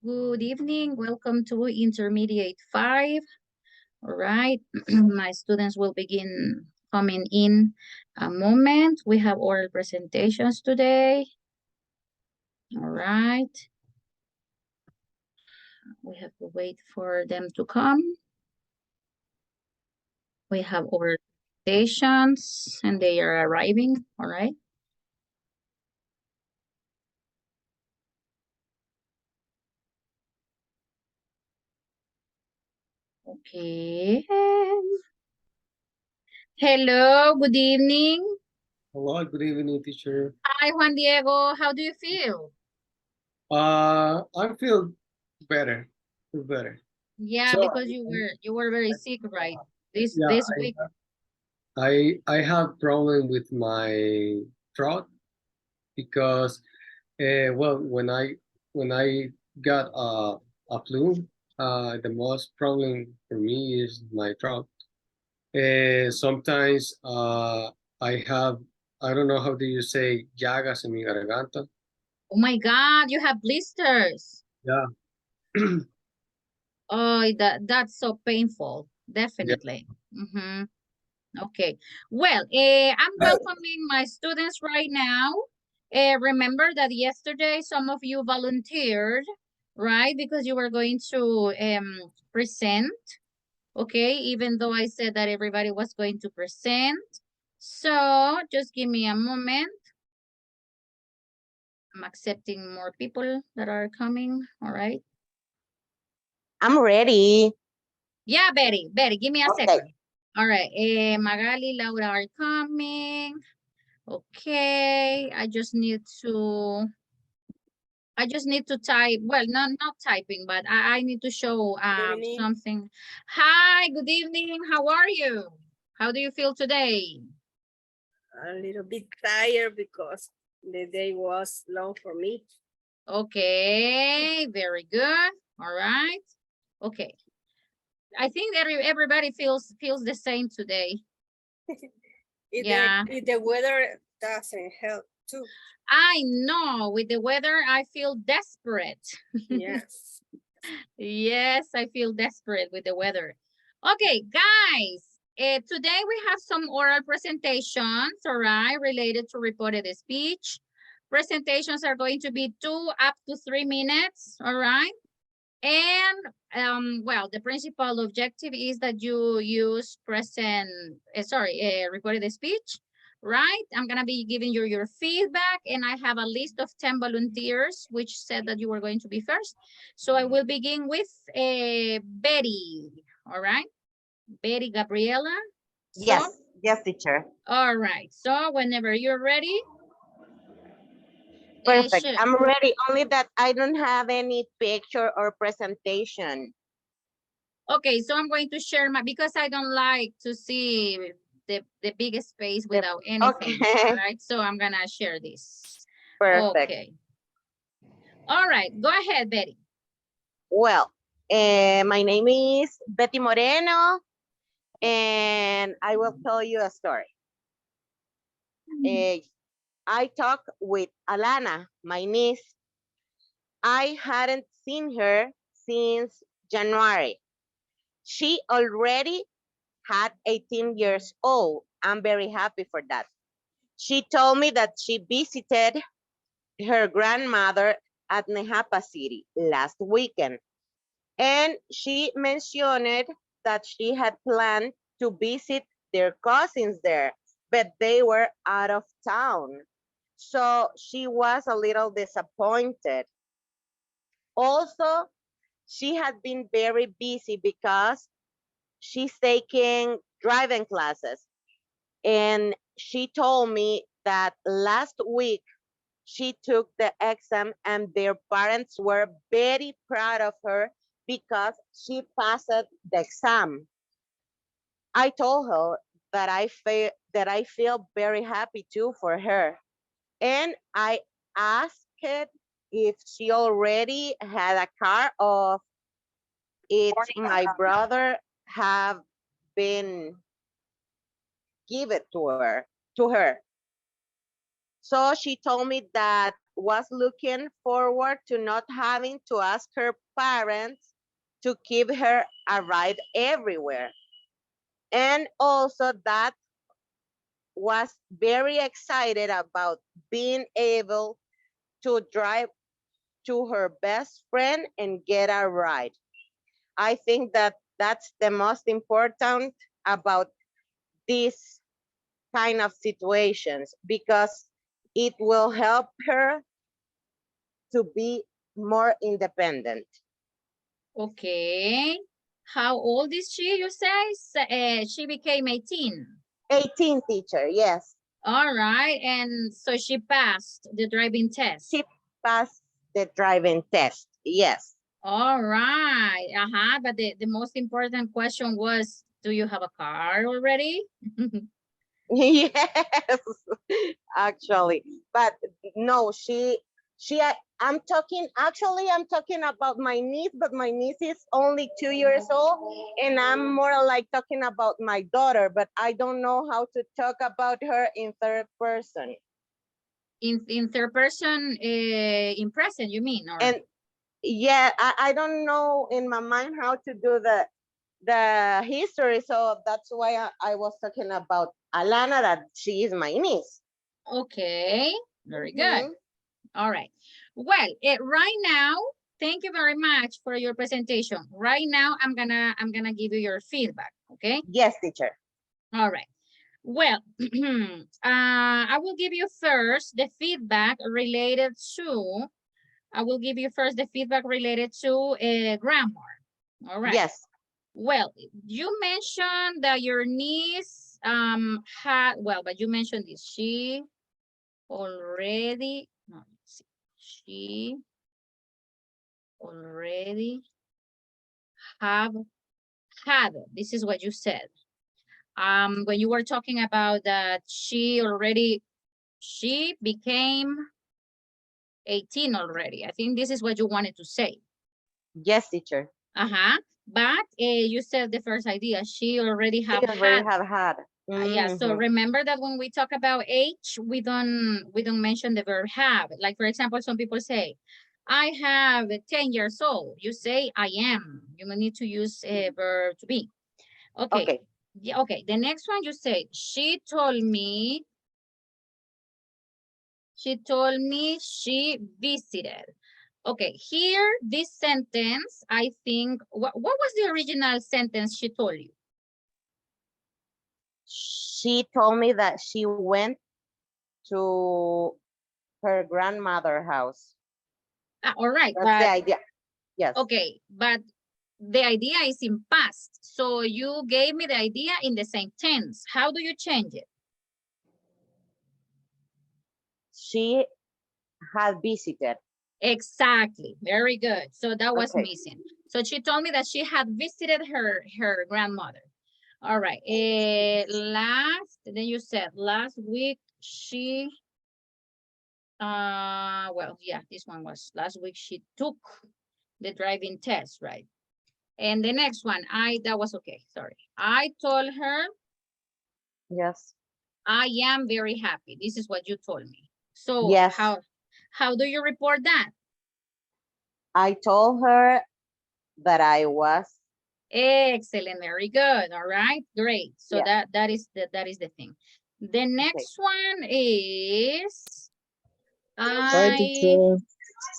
Good evening. Welcome to Intermediate 5. All right. My students will begin coming in a moment. We have oral presentations today. All right. We have to wait for them to come. We have oral presentations and they are arriving. All right. Okay. Hello. Good evening. Hello, good evening, teacher. Hi, Juan Diego. How do you feel? I feel better, feel better. Yeah, So, because you were very sick, right? This yeah, this week. I have problem with my throat because, well, when I got a flu, the most problem for me is my throat. Sometimes I don't know how do you say llagas en mi garganta. Oh my God, you have blisters. Yeah, Oh, that's so painful. yeah. Definitely. Mm-hmm. Okay. Well, I'm welcoming my students right now. Remember that yesterday some of you volunteered, right? Because you were going to present. Okay, even though I said that everybody was going to present. So just give me a moment. I'm accepting more people that are coming. All right. I'm ready. Yeah, Betty, give me a Okay. second. All right. Magali, Laura are coming. Okay. I just need to type. Well, not typing, but I need to show Evening. something. Hi, good evening. How are you? How do you feel today? A little bit tired because the day was long for me. Okay, very good. All right. Okay. I think everybody feels the same today. Yeah. If the weather doesn't help too. I know with the weather, I feel desperate. Yes. Yes, I feel desperate with the weather. Okay, guys, today we have some oral presentations, all right, related to reported speech. Presentations are going to be 2 up to 3 minutes, all right? And well, the principal objective is that you use recorded speech, right? I'm gonna be giving you your feedback, and I have a list of 10 volunteers which said that you were going to be first. So I will begin with Betty, all right? Betty Gabriela. Yes, yes, teacher. All right. So whenever you're ready, Perfect. I'm ready. Only that I don't have any picture or presentation. okay, so I'm going to share because I don't like to see the biggest space without anything. Okay. All right, so I'm gonna share this. Perfect. Okay. All right, go ahead, Betty. Well, my name is Betty Moreno, and I will tell you a story. I talked with Alana, my niece. I hadn't seen her since January. She already had 18 years old. I'm very happy for that. She told me that she visited her grandmother at Nehapa City last weekend. And she mentioned that she had planned to visit their cousins there, but they were out of town. So she was a little disappointed. Also, she had been very busy because she's taking driving classes. And she told me that last week she took the exam and their parents were very proud of her because she passed the exam. I told her that I feel very happy too for her. And I asked if she already had a car or if my brother have been give it to her. So she told me that was looking forward to not having to ask her parents to give her a ride everywhere. And also that was very excited about being able to drive to her best friend and get a ride. I think that that's the most important about these kind of situations because it will help her to be more independent. Okay. How old is she, you say? She became 18. 18, teacher, yes. All right. And so she passed the driving test. She passed the driving test, yes. All right. But the most important question was, do you have a car already? Yes, actually, but no, I'm talking, actually, I'm talking about my niece, but my niece is only 2 years old, and I'm more like talking about my daughter, but I don't know how to talk about her in third person. In third person, in present, you mean? Or And yeah, I don't know in my mind how to do the history, so that's why I was talking about Alana, that she is my niece. okay, very good. Mhm. All right. Well, right now, thank you very much for your presentation. Right now, I'm gonna give you your feedback. Okay. Yes, teacher. All right. Well, I will give you first the feedback related to. I will give you first the feedback related to grammar. All right. Yes. Well, you mentioned that your niece had, well, but you mentioned this. She already, no, let's see. She already have had, this is what you said. When you were talking about that she became 18 already. I think this is what you wanted to say. Yes, teacher. But you said the first idea, she already have She already had. have had. Yeah, so Mhm. remember that when we talk about age, we don't mention the verb have. Like for example, some people say, I have 10 years old. You say I am. You need to use a verb to be. Okay. Okay. Yeah, okay. The next one you say, she told me she visited. Okay, here, this sentence, I think, what was the original sentence she told you? She told me that she went to her grandmother house. All right, That's the but, idea. Yes. okay, but the idea is in past. So you gave me the idea in the same tense. How do you change it? She had visited. Exactly, very good. So that was Okay. missing. So she told me that she had visited her grandmother. All right, then you said last week she, well, yeah, this one was last week she took the driving test, right? And the next one, that was okay, sorry. I told her Yes. I am very happy. This is what you told me. So Yes. how do you report that? I told her that I was. Excellent, very good. All right, great. So Yeah. that is the thing. The Okay. next one is Hi, teacher.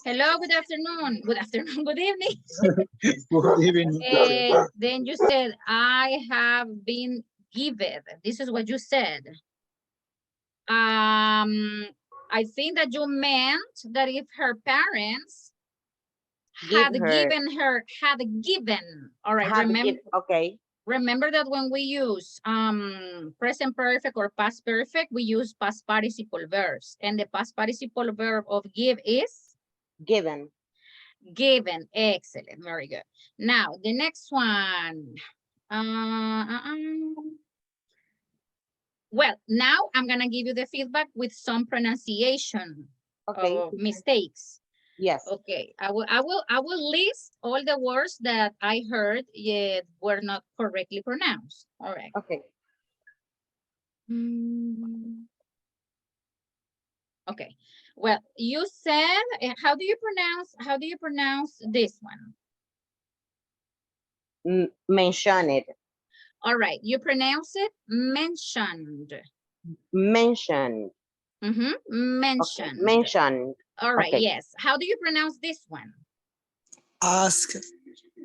hello, good afternoon. Good afternoon, good evening. Good evening, teacher. Then you said, I have been given. This is what you said. I think that you meant that if her parents Give her. had given, all right, Had give. Okay. remember that when we use present perfect or past perfect, we use past participle verbs, and the past participle verb of give is Given. given. Excellent, very good. Now the next one. Well, now I'm gonna give you the feedback with some pronunciation Okay. mistakes. Yes. Okay, I will list all the words that I heard yet were not correctly pronounced. All right. Okay. Mm. Okay. Well, you said, how do you pronounce this one? Mention it. All right, you pronounce it mentioned. Mentioned. Okay. Mentioned. Mentioned. All right, Okay. yes. How do you pronounce this one? Ask.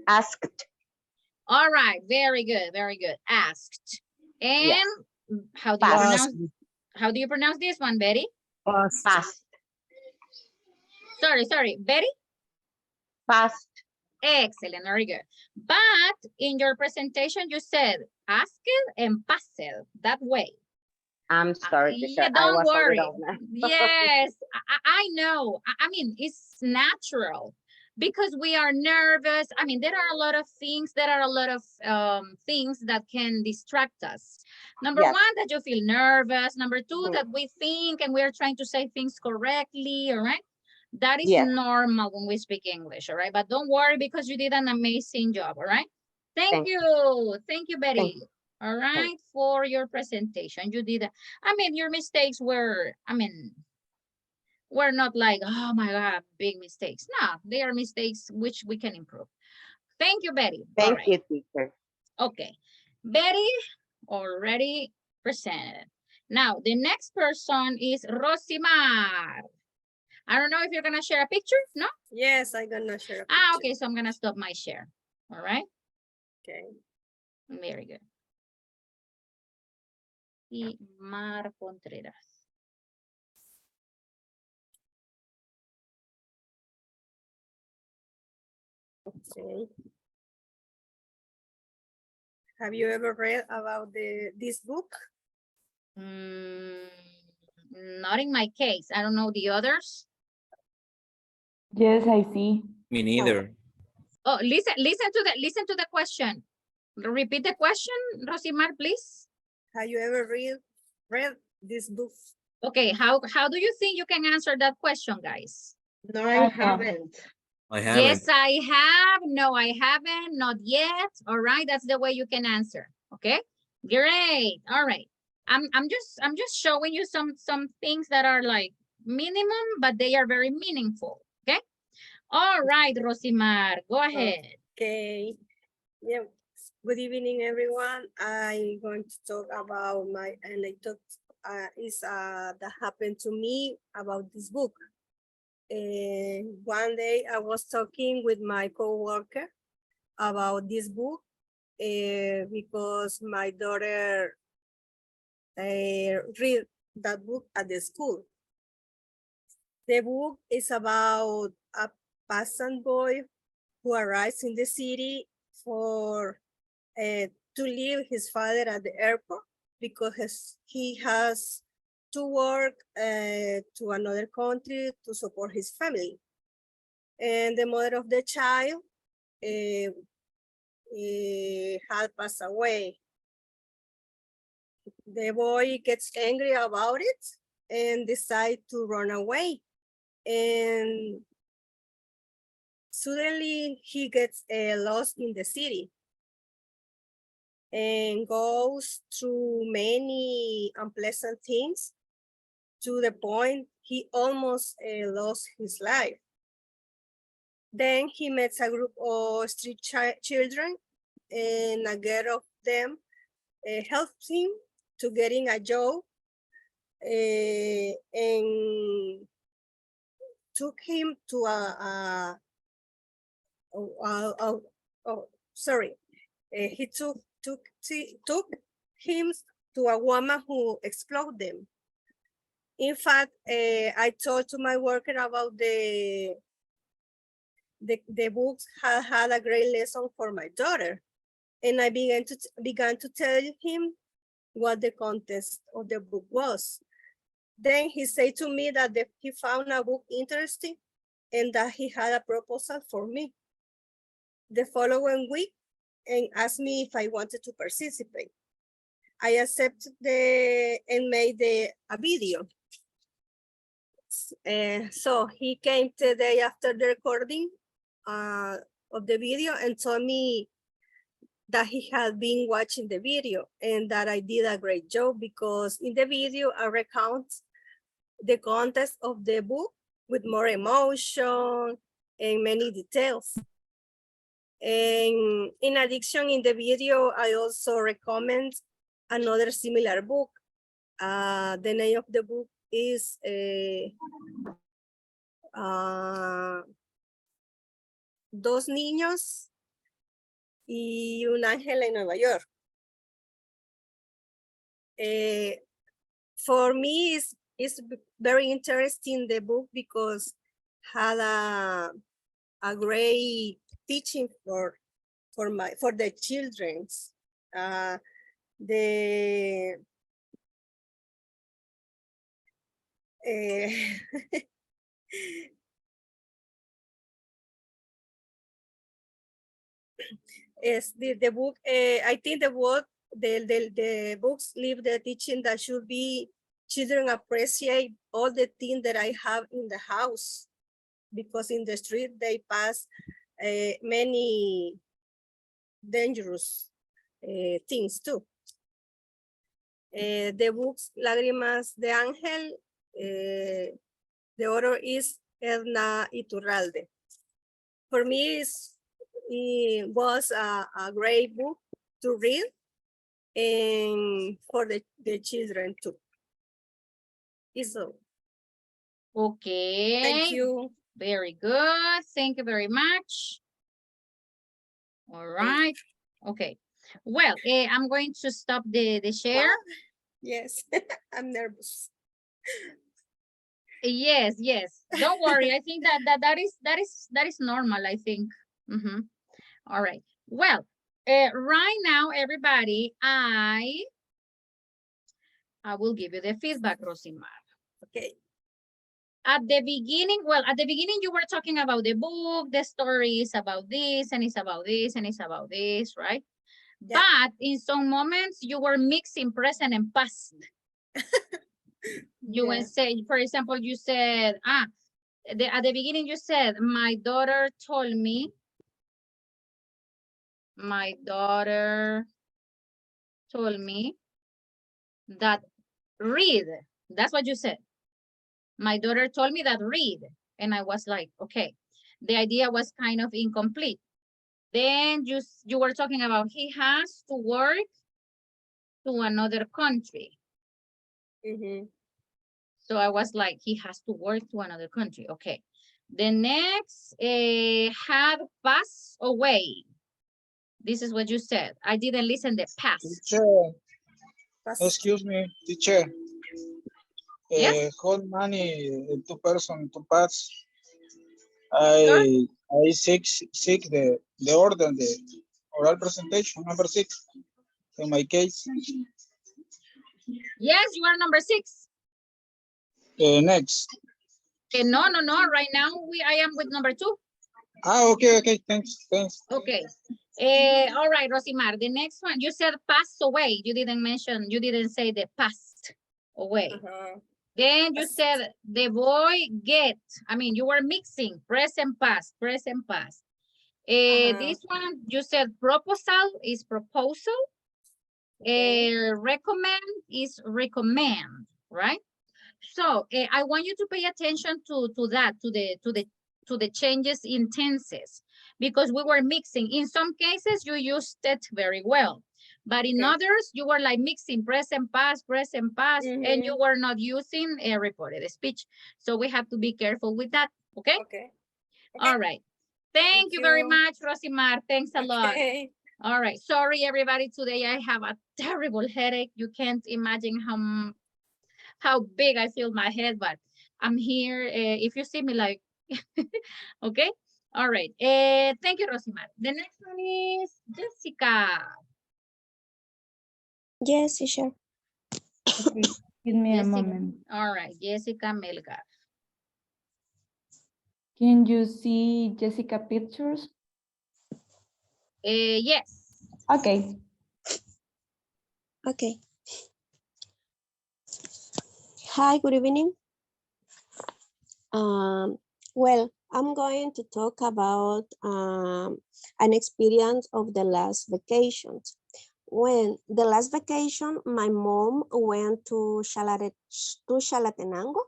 Asked. All right, very good, very good. Asked. And Yes. how do you Past. pronounce this one, Betty? Past. Past. Sorry, Betty? Past. Excellent, very good. But in your presentation, you said asked and passed that way. I'm sorry, teacher. Yeah, I don't was a worry. little Yes, I know. I mean, it's natural because we are nervous. I mean, there are a lot of things. There are a lot of things that can distract us. Number Yes. one, that you feel nervous. Number two, Mhm. that we think and we're trying to say things correctly. All right. That is Yes. normal when we speak English. All right. But don't worry because you did an amazing job. All right. Thank Thank you. Thank you, Betty. you. All right, for your presentation. You did, I mean, your mistakes were, were not like, oh my God, big mistakes. No, they are mistakes which we can improve. Thank you, Betty. All Thank right. you, teacher. Okay. Betty already presented. Now, the next person is Rosimar. I don't know if you're going to share a picture. No? Yes, I'm gonna share a picture. Okay. So I'm going to stop my share. All right. Okay. Very good. Y Mar Contreras. Okay. Have you ever read about this book? Not in my case. I don't know the others. Yes, I see. Me neither. Oh, listen to the question. Repeat the question, Rosimar, please. Have you ever read this book? Okay, how do you think you can answer that question, guys? No, I haven't. I haven't. Yes, I have. No, I haven't. Not yet. All right, that's the way you can answer. Okay, great. All right. I'm just showing you some things that are like minimum, but they are very meaningful. Okay. All right, Rosimar, go ahead. Okay. Yeah. Good evening, everyone. I'm going to talk about my anecdote that happened to me about this book. One day I was talking with my coworker about this book because my daughter read that book at the school. The book is about a peasant boy who arrives in the city for to leave his father at the airport because he has to work to another country to support his family. And the mother of the child had passed away. The boy gets angry about it and decides to run away. And suddenly he gets lost in the city and goes through many unpleasant things to the point he almost lost his life. Then he meets a group of street children, and a girl of them helps him to getting a job and took him to he took him to a woman who explored them. In fact, I told to my worker about the books had a great lesson for my daughter, and I began to tell him what the context of the book was. Then he said to me that he found a book interesting and that he had a proposal for me the following week and asked me if I wanted to participate. I accepted and made a video. So he came the day after the recording of the video and told me that he had been watching the video and that I did a great job because in the video I recount the context of the book with more emotion and many details. And in addition, in the video, I also recommend another similar book. The name of the book is Dos niños y un ángel en Nueva York. For me, it's very interesting, the book, because had a great teaching for the children's. Is the book, I think the books leave the teaching that should be children appreciate all the things that I have in the house, because in the street they pass many dangerous things too. The books Lágrimas de Ángel, the author is Edna Iturralde. For me, it was a great book to read, and for the children too. So, Okay. thank you. Very good. Thank you very much. All right. Okay. Well, I'm going to stop the share. Wow. Yes, I'm nervous. Yes, yes. Don't worry. I think that is normal, I think. All right. Well, right now, everybody, I will give you the feedback, Rosimar. Okay. At the beginning, you were talking about the book, the story is about this, and it's about this, and it's about this, right? Yeah. But in some moments, you were mixing present and past. You will say, for example, you said, at the beginning, you said, my daughter told me that read. That's what you said. My daughter told me that read. And I was like, okay, the idea was kind of incomplete. Then you were talking about he has to work to another country. So I was like, he has to work to another country. Okay. The next, had passed away. This is what you said. I didn't listen the past. Teacher, excuse me, teacher. Yes. How many two person to pass? Sure. I seek the order, the oral presentation, number 6, in my case. Yes, you are number 6. Next. No. Right now, I am with number 2. Okay, thanks. Okay. All right, Rosimar, the next one, you said pass away. You didn't say the passed away. Then you said the boy you were mixing present past. This one, you said proposal is proposal. Recommend is recommend, right? So I want you to pay attention to the changes in tenses, because we were mixing. In some cases, you used it very well, but in others, you were like mixing present past, and you were not using a reported speech. So we have to be careful with that. Okay. All right. Thank you very much, Rosimar. Thanks a lot. All right. Sorry, everybody. Today I have a terrible headache. You can't imagine how big I feel my head, but I'm here. If you see me, like, okay. All right. Thank you, Rosimar. The next one is Jessica. Yes, sure. Okay, give me a Jessica. moment. All right, Jessica Melgar. Can you see Jessica pictures? Yes. Okay. Okay. Hi, good evening. Well, I'm going to talk about an experience of the last vacations. When the last vacation, my mom went to Chalatenango,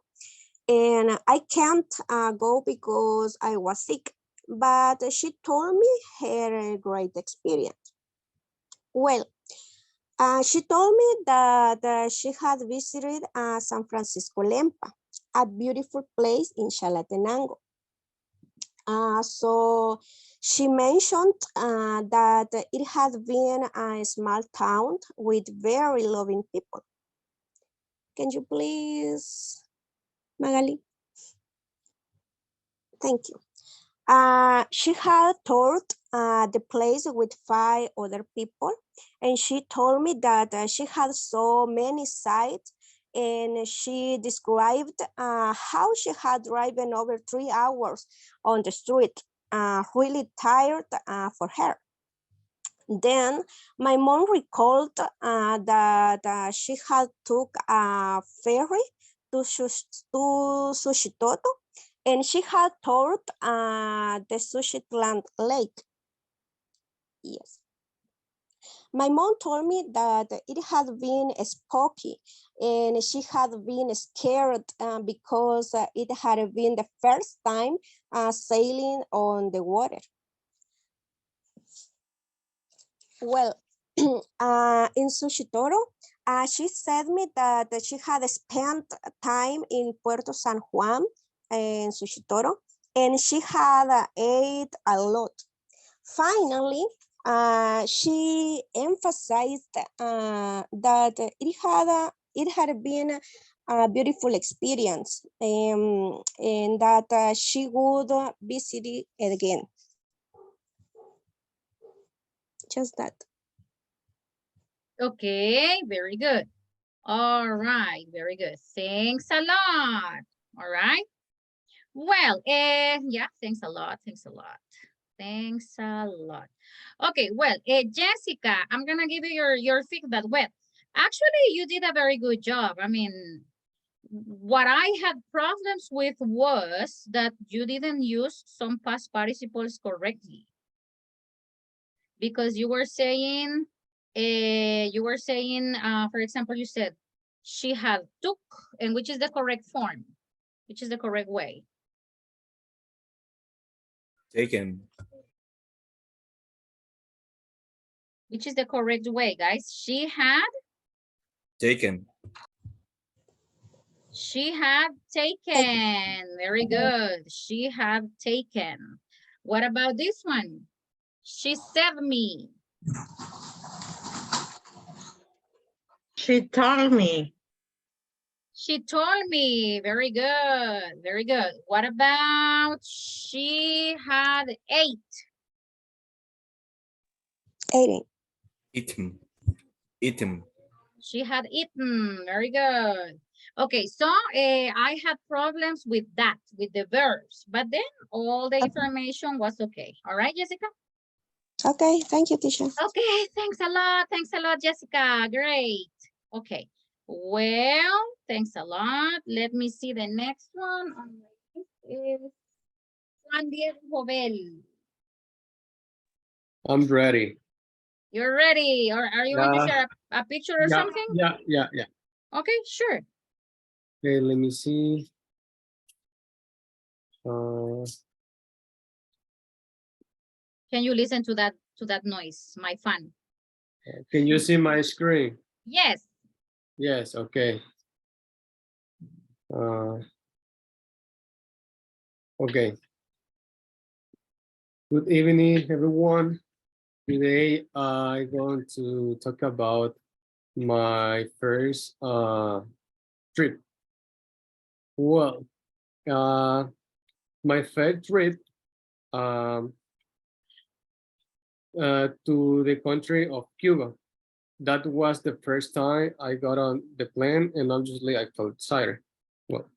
and I can't go because I was sick. But she told me her great experience. Well, she told me that she had visited San Francisco Lempa, a beautiful place in Chalatenango. So she mentioned that it had been a small town with very loving people. Can you please, Magali? Thank you. She had toured the place with 5 other people, and she told me that she had so many sights, and she described how she had driven over 3 hours on the street, really tired for her. Then my mom recalled that she had took a ferry to Sushitoto, and she had toured the Sushitland Lake. Yes. My mom told me that it had been spooky and she had been scared because it had been the first time sailing on the water. Well, in Sushitoro, she said me that she had spent time in Puerto San Juan in Sushitoro, and she had ate a lot. Finally, she emphasized that it had been a beautiful experience, and that she would visit it again. Just that. Okay, very good. All right, very good. Thanks a lot. All right. Well, yeah, thanks a lot. Thanks a lot. Thanks a lot. Okay, well, Jessica, I'm gonna give you your feedback. Well, actually, you did a very good job. I mean, what I had problems with was that you didn't use some past participles correctly. Because you were saying, for example, you said she had took, and which is the correct form? Which is the correct way? Taken. Which is the correct way, guys? She had Taken. taken. Very good. She had taken. What about this one? She said me. She told me. She told me. Very good. Very good. What about she had ate? Eating. Eaten. Eaten. She had eaten. Very good. Okay, so I had problems with that, with the verbs, but then all the information was okay. All right, Jessica? Okay, thank you, teacher. Okay, thanks a lot. Thanks a lot, Jessica. Great. Okay. Well, thanks a lot. Let me see the next one. On my list is Juan Diego Jovel. I'm ready. You're ready. Or are you going to share a picture or something? Yeah. Okay, sure. Okay, let me see. Can you listen to that noise? My fan. Can you see my screen? Yes. Yes, okay. Okay. Good evening, everyone. Today I'm going to talk about my first trip. Well, my first trip to the country of Cuba. That was the first time I got on the plane, and obviously I felt excited. Well,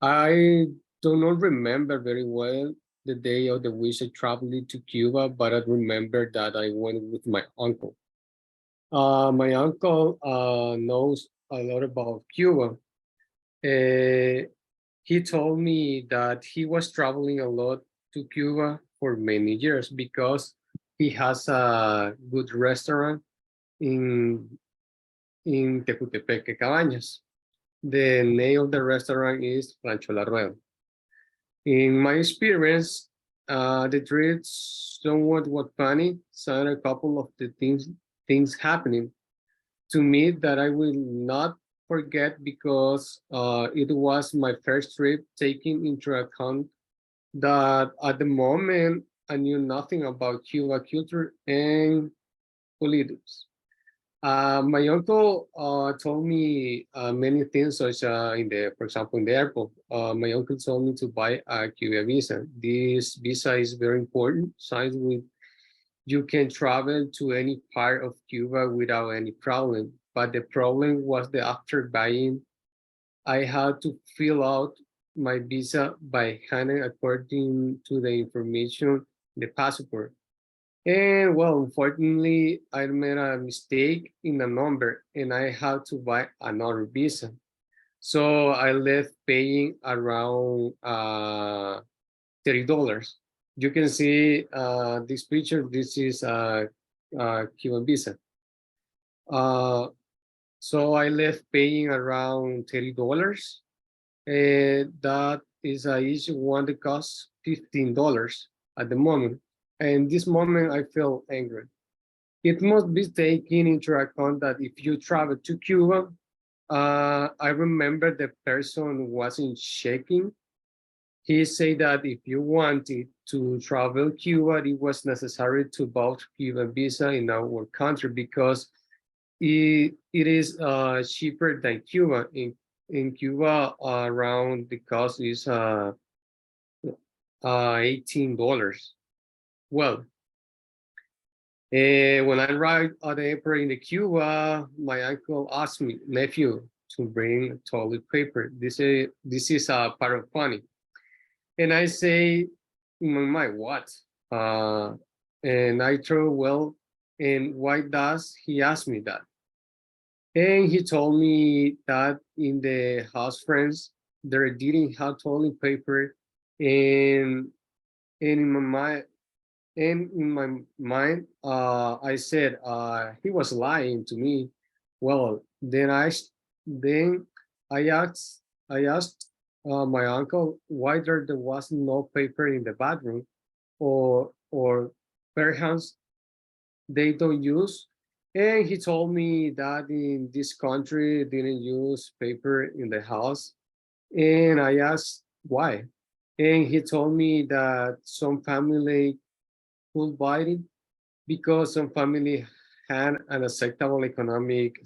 I do not remember very well the day of the which I traveled to Cuba, but I remember that I went with my uncle. My uncle knows a lot about Cuba. He told me that he was traveling a lot to Cuba for many years because he has a good restaurant in Tecutepeque, Cabañas. The name of the restaurant is Rancho La Rueda. In my experience, the trip somewhat was funny. Saw a couple of the things happening to me that I will not forget because it was my first trip, taking into account that at the moment I knew nothing about Cuba culture and politics. My uncle told me many things, such for example, in the airport. My uncle told me to buy a Cuba visa. This visa is very important, since you can travel to any part of Cuba without any problem. But the problem was that after buying, I had to fill out my visa by hand according to the information in the passport. And well, unfortunately, I made a mistake in the number and I had to buy another visa. So I left paying around $30. You can see this picture. This is a Cuban visa. So I left paying around $30. And that is each one that costs $15 at the moment. And this moment I feel angry. It must be taken into account that if you travel to Cuba, I remember the person wasn't checking. He said that if you wanted to travel Cuba, it was necessary to buy Cuban visa in our country because it is cheaper than Cuba. In Cuba, around the cost is $18. Well, when I arrived at the airport in the Cuba, my uncle asked me, nephew, to bring toilet paper. This is a part of funny. And I say, in my mind, what? And I throw, well, and why does he ask me that? And he told me that in the house friends, they didn't have toilet paper, and in my mind, I said he was lying to me. Well, then I asked my uncle why there was no paper in the bathroom, or perhaps they don't use. And he told me that in this country didn't use paper in the house. And I asked why. And he told me that some family could buy it because some family had an acceptable economic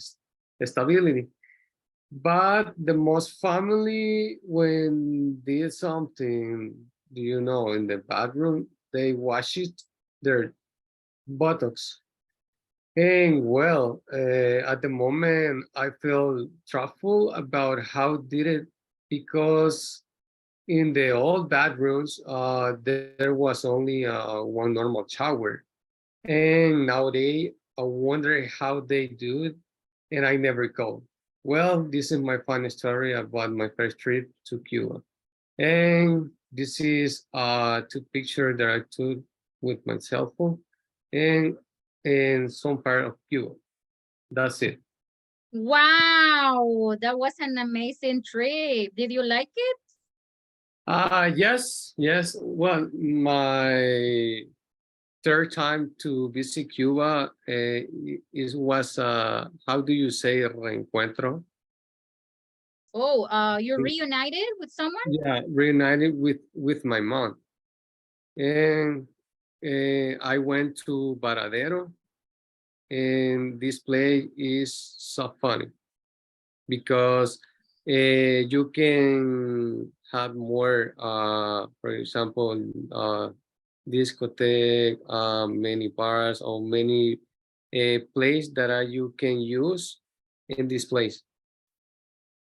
stability. But the most family, when did something, in the bathroom, they wash it, their buttocks. And well, at the moment, I feel truthful about how did it, because in the old bathrooms, there was only one normal shower. And nowadays, I wonder how they do it, and I never go. Well, this is my funny story about my first trip to Cuba. And this is two pictures that I took with my cell phone and some part of Cuba. That's it. Wow, that was an amazing trip. Did you like it? Yes. Well, my third time to visit Cuba was how do you say reencuentro? Oh, you're reunited with someone? Yeah, reunited with my mom, and I went to Varadero, and this place is so funny because you can have more, for example, discotheque, many bars, or many places that you can use in this place.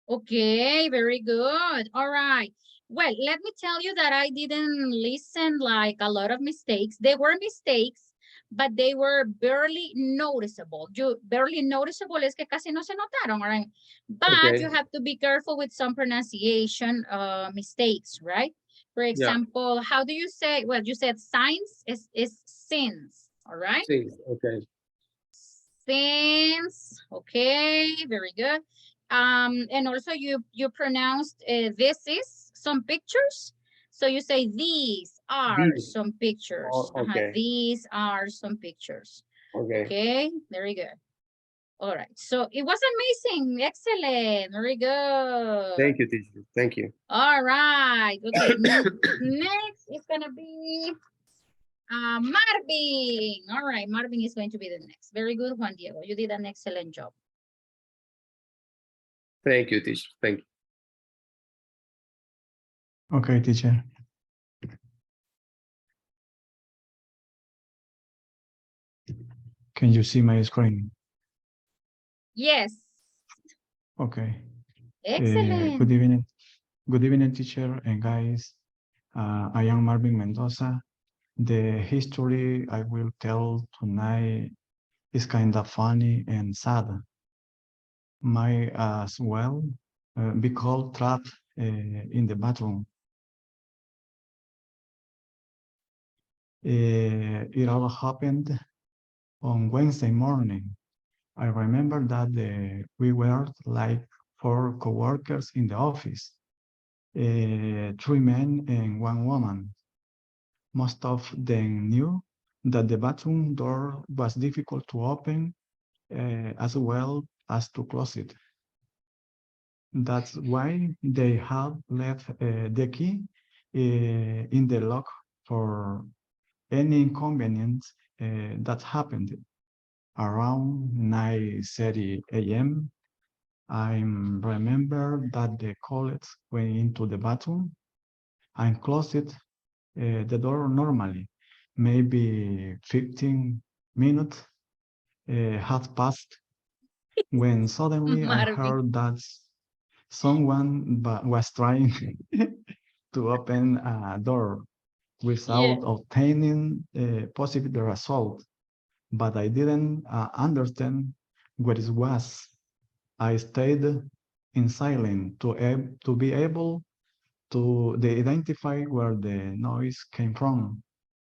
Okay, very good. All right. Well, let me tell you that I didn't listen like a lot of mistakes. They were mistakes, but they were barely noticeable. Barely noticeable es que casi no se notaron, right? But Okay. you have to be careful with some pronunciation mistakes, right? For Yeah. example, how do you say, well, you said signs is sins, all right? Sí, okay. Sins, okay, very good. And also you pronounced this is some pictures. So you say these are These. some pictures. Oh, okay. These are some pictures. Okay. Okay, very good. All right, so it was amazing. Excellent. Very good. Thank you, teacher. Thank you. All right. Okay. Next is gonna be Marvin. All right, Marvin is going to be the next. Very good, Juan Diego. You did an excellent job. Thank you, teacher. Thank you. Okay, teacher. Can you see my screen? Yes. Okay. Excellent. Good evening. Good evening, teacher and guys. I am Marvin Mendoza. The history I will tell tonight is kind of funny and sad. Might as well be called trapped in the bathroom. It all happened on Wednesday morning. I remember that we were like 4 coworkers in the office, 3 men and 1 woman. Most of them knew that the bathroom door was difficult to open as well as to close it. That's why they had left the key in the lock for any inconvenience that happened. Around 9:30 a.m., I remember that the colleagues went into the bathroom and closed the door normally. Maybe 15 minutes had passed when suddenly I Marvin. heard that someone was trying to open a door without obtaining a positive result, but I didn't understand what it was. I stayed in silence to be able to identify where the noise came from.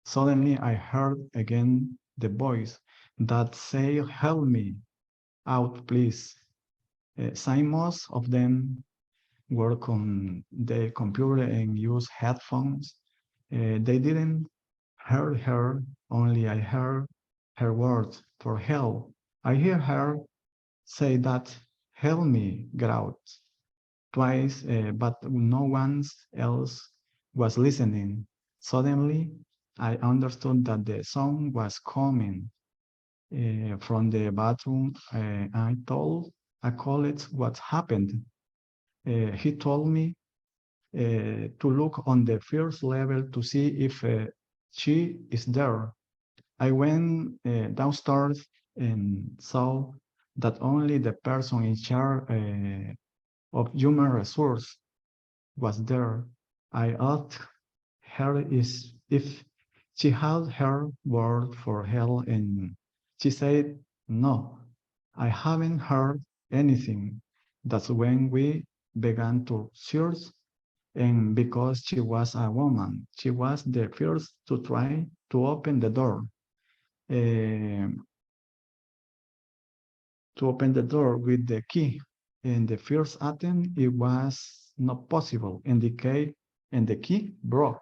Suddenly I heard again the voice that said, "Help me out, please." Most of them work on the computer and use headphones. They didn't hear her, only I heard her words for help. I hear her say that, "Help me get out," twice, but no one else was listening. Suddenly, I understood that the sound was coming from the bathroom. I told a colleague what happened. He told me to look on the first level to see if she is there. I went downstairs and saw that only the person in charge of human resource was there. I asked her if she had heard word for help, and she said, "No, I haven't heard anything." That's when we began to search, and because she was a woman, she was the first to try to open the door. To open the door with the key. In the first attempt, it was not possible, and the key broke.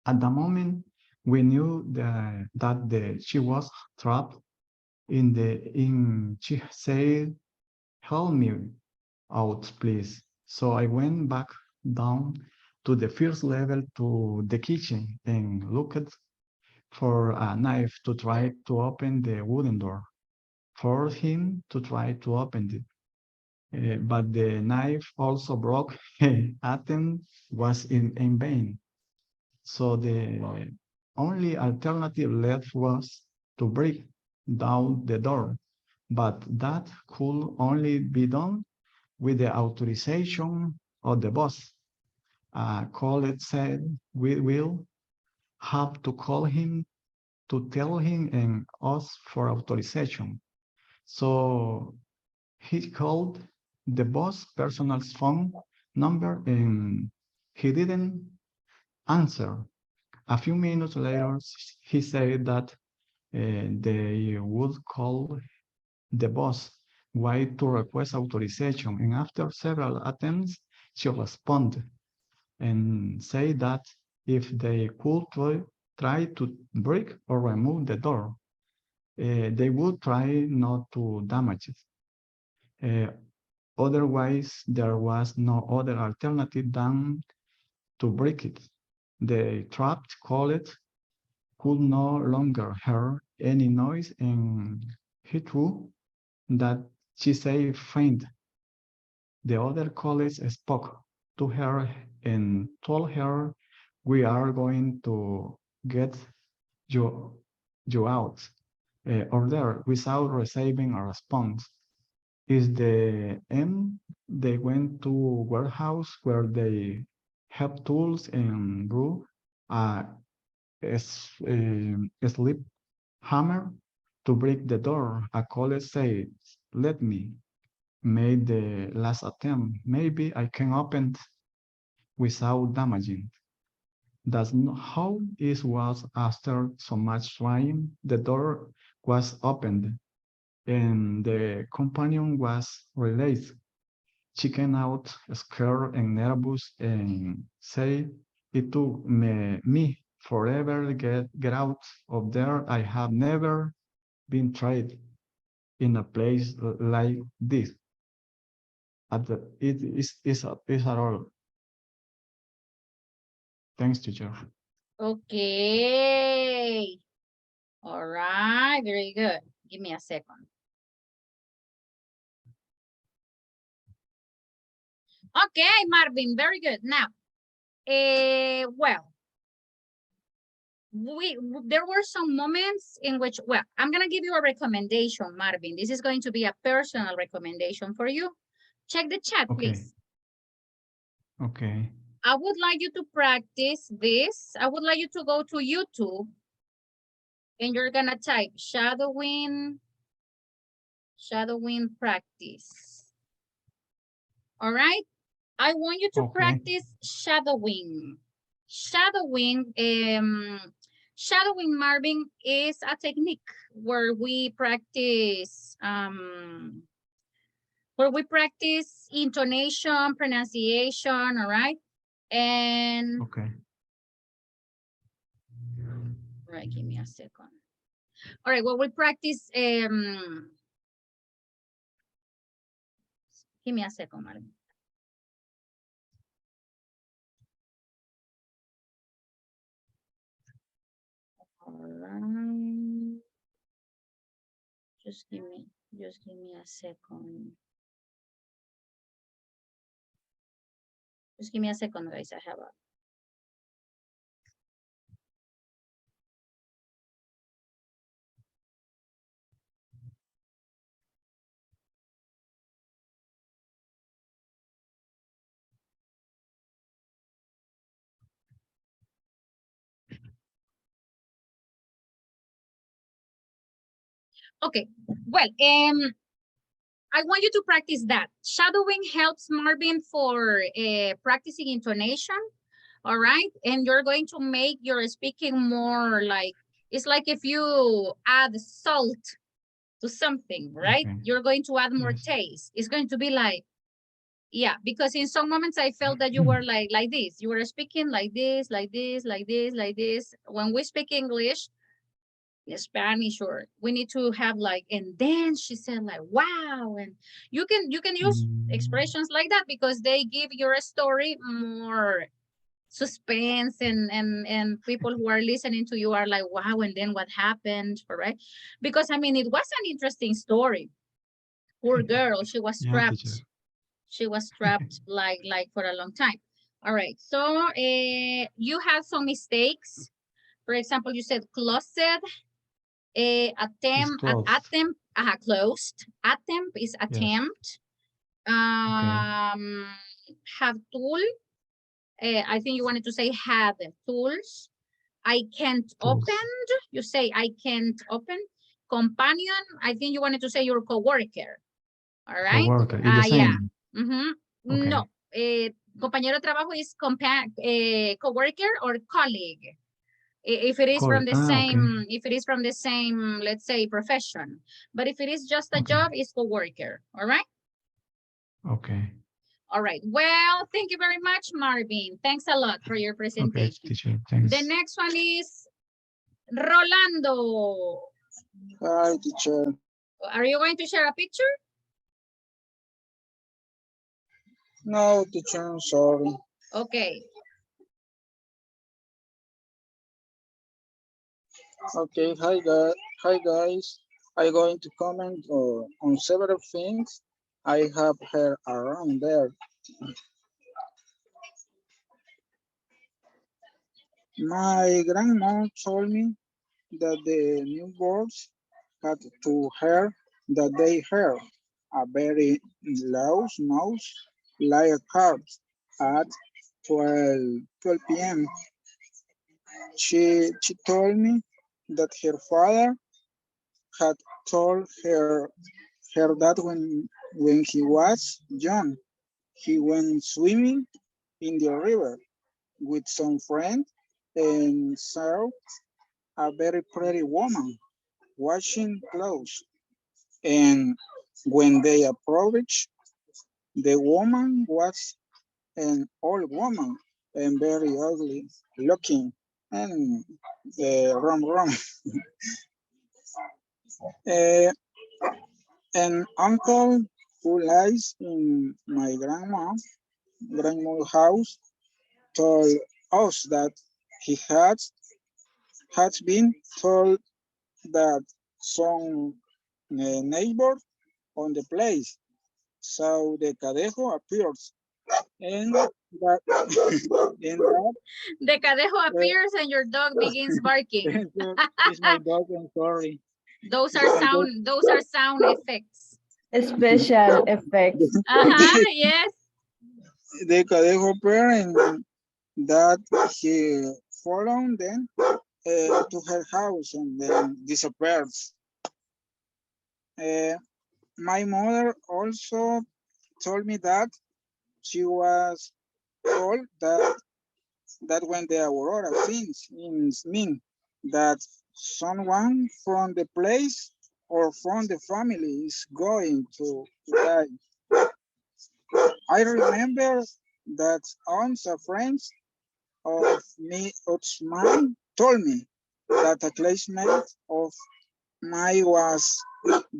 At the moment, we knew that she was trapped she said, "Help me out, please." So I went back down to the first level to the kitchen and looked for a knife to try to open the wooden door. For him to try to open it. But the knife also broke. Attempt was in vain. So the only alternative left was to break down the door. But that could only be done with the authorization of the boss. Colleague said, "We will have to call him to tell him and ask for authorization." So he called the boss' personal phone number and he didn't answer. A few minutes later, he said that they would call the boss, why to request authorization. And after several attempts, she responded and say that if they could try to break or remove the door, they would try not to damage it. Otherwise, there was no other alternative than to break it. The trapped colleague could no longer hear any noise, and he threw that she say faint. The other colleagues spoke to her and told her, "We are going to get you out," order without receiving a response. Is the end, they went to warehouse where they have tools and brew a sleep hammer to break the door. A colleague said, "Let me make the last attempt. Maybe I can open it without damaging." That's not how it was. After so much trying, the door was opened and the companion was released. She came out scared and nervous and said, "It took me forever to get out of there. I have never been tried in a place like this." It is at all. Thanks, teacher. Okay. All right, very good. Give me a second. Okay, Marvin, very good. Now, well, there were some moments in which, well, I'm going to give you a recommendation, Marvin. This is going to be a personal recommendation for you. Check the chat, please. Okay. I would like you to practice this. I would like you to go to YouTube and you're going to type shadowing practice. All right. I want you to practice shadowing. Shadowing, Marvin, is a technique where we practice intonation, pronunciation, all right? And okay. All right, give me a second. All right, well, we practice give me a second, Marvin. All right. Just give me a second. Just give me a second, guys. I have a Okay, well, I want you to practice that. Shadowing helps Marvin for practicing intonation, all right? And you're going to make your speaking more like, it's like if you add salt to something, right? Okay. You're going to add more taste. It's going to be like, yeah, because in some moments I felt that you were like this. You were speaking like this, like this, like this, like this. When we speak English, Spanish, or we need to have like, and then she said like, wow. And you can use expressions like that because they give your story more suspense, and people who are listening to you are like, wow, and then what happened, right? Because I mean, it was an interesting story. Poor girl, she was trapped. Yeah, she was trapped like for a long time. All right, so you had some mistakes. For example, you said closet. Attempt, closed. Attempt is attempt. Yes. Have tool. I think you wanted to say had tools. I can't open. You say I can't open. Companion. I think you wanted to say your coworker. All right. Coworker. It's the same. Yeah. Okay. No. Compañero de trabajo is coworker or colleague. If it is from Colleague. the Ah, same, okay. if it is from the same, let's say, profession. But if it is just a Okay. job, it's coworker. All right. Okay. All right. Well, thank you very much, Marvin. Thanks a lot for your Okay, presentation. teacher. The Thanks. next one is Rolando. Hi, teacher. Are you going to share a picture? No, teacher, I'm sorry. Okay. Okay, hi guys. I'm going to comment on several things I have heard around there. My grandma told me that the newborns had to hear that they heard a very loud noise like a car at 12 p.m. She told me that her father had told her that when he was young, he went swimming in the river with some friends and saw a very pretty woman washing clothes. And when they approached, the woman was an old woman and very ugly looking. And rum. Uh, an uncle who lies in my grandma's house told us that he had been told that some neighbor on the place saw the cadejo appears and that and that The cadejo uh, appears and your dog begins barking. is my dog. I'm sorry. Those are My dog. sound effects. Special effects. Uh-huh, yes. The cadejo appeared and that he followed them to her house and then disappears. Uh, my mother also told me that she was told that when the aurora sings mean that someone from the place or from the family is going to die. I remember that once a friend of mine told me that a classmate of mine was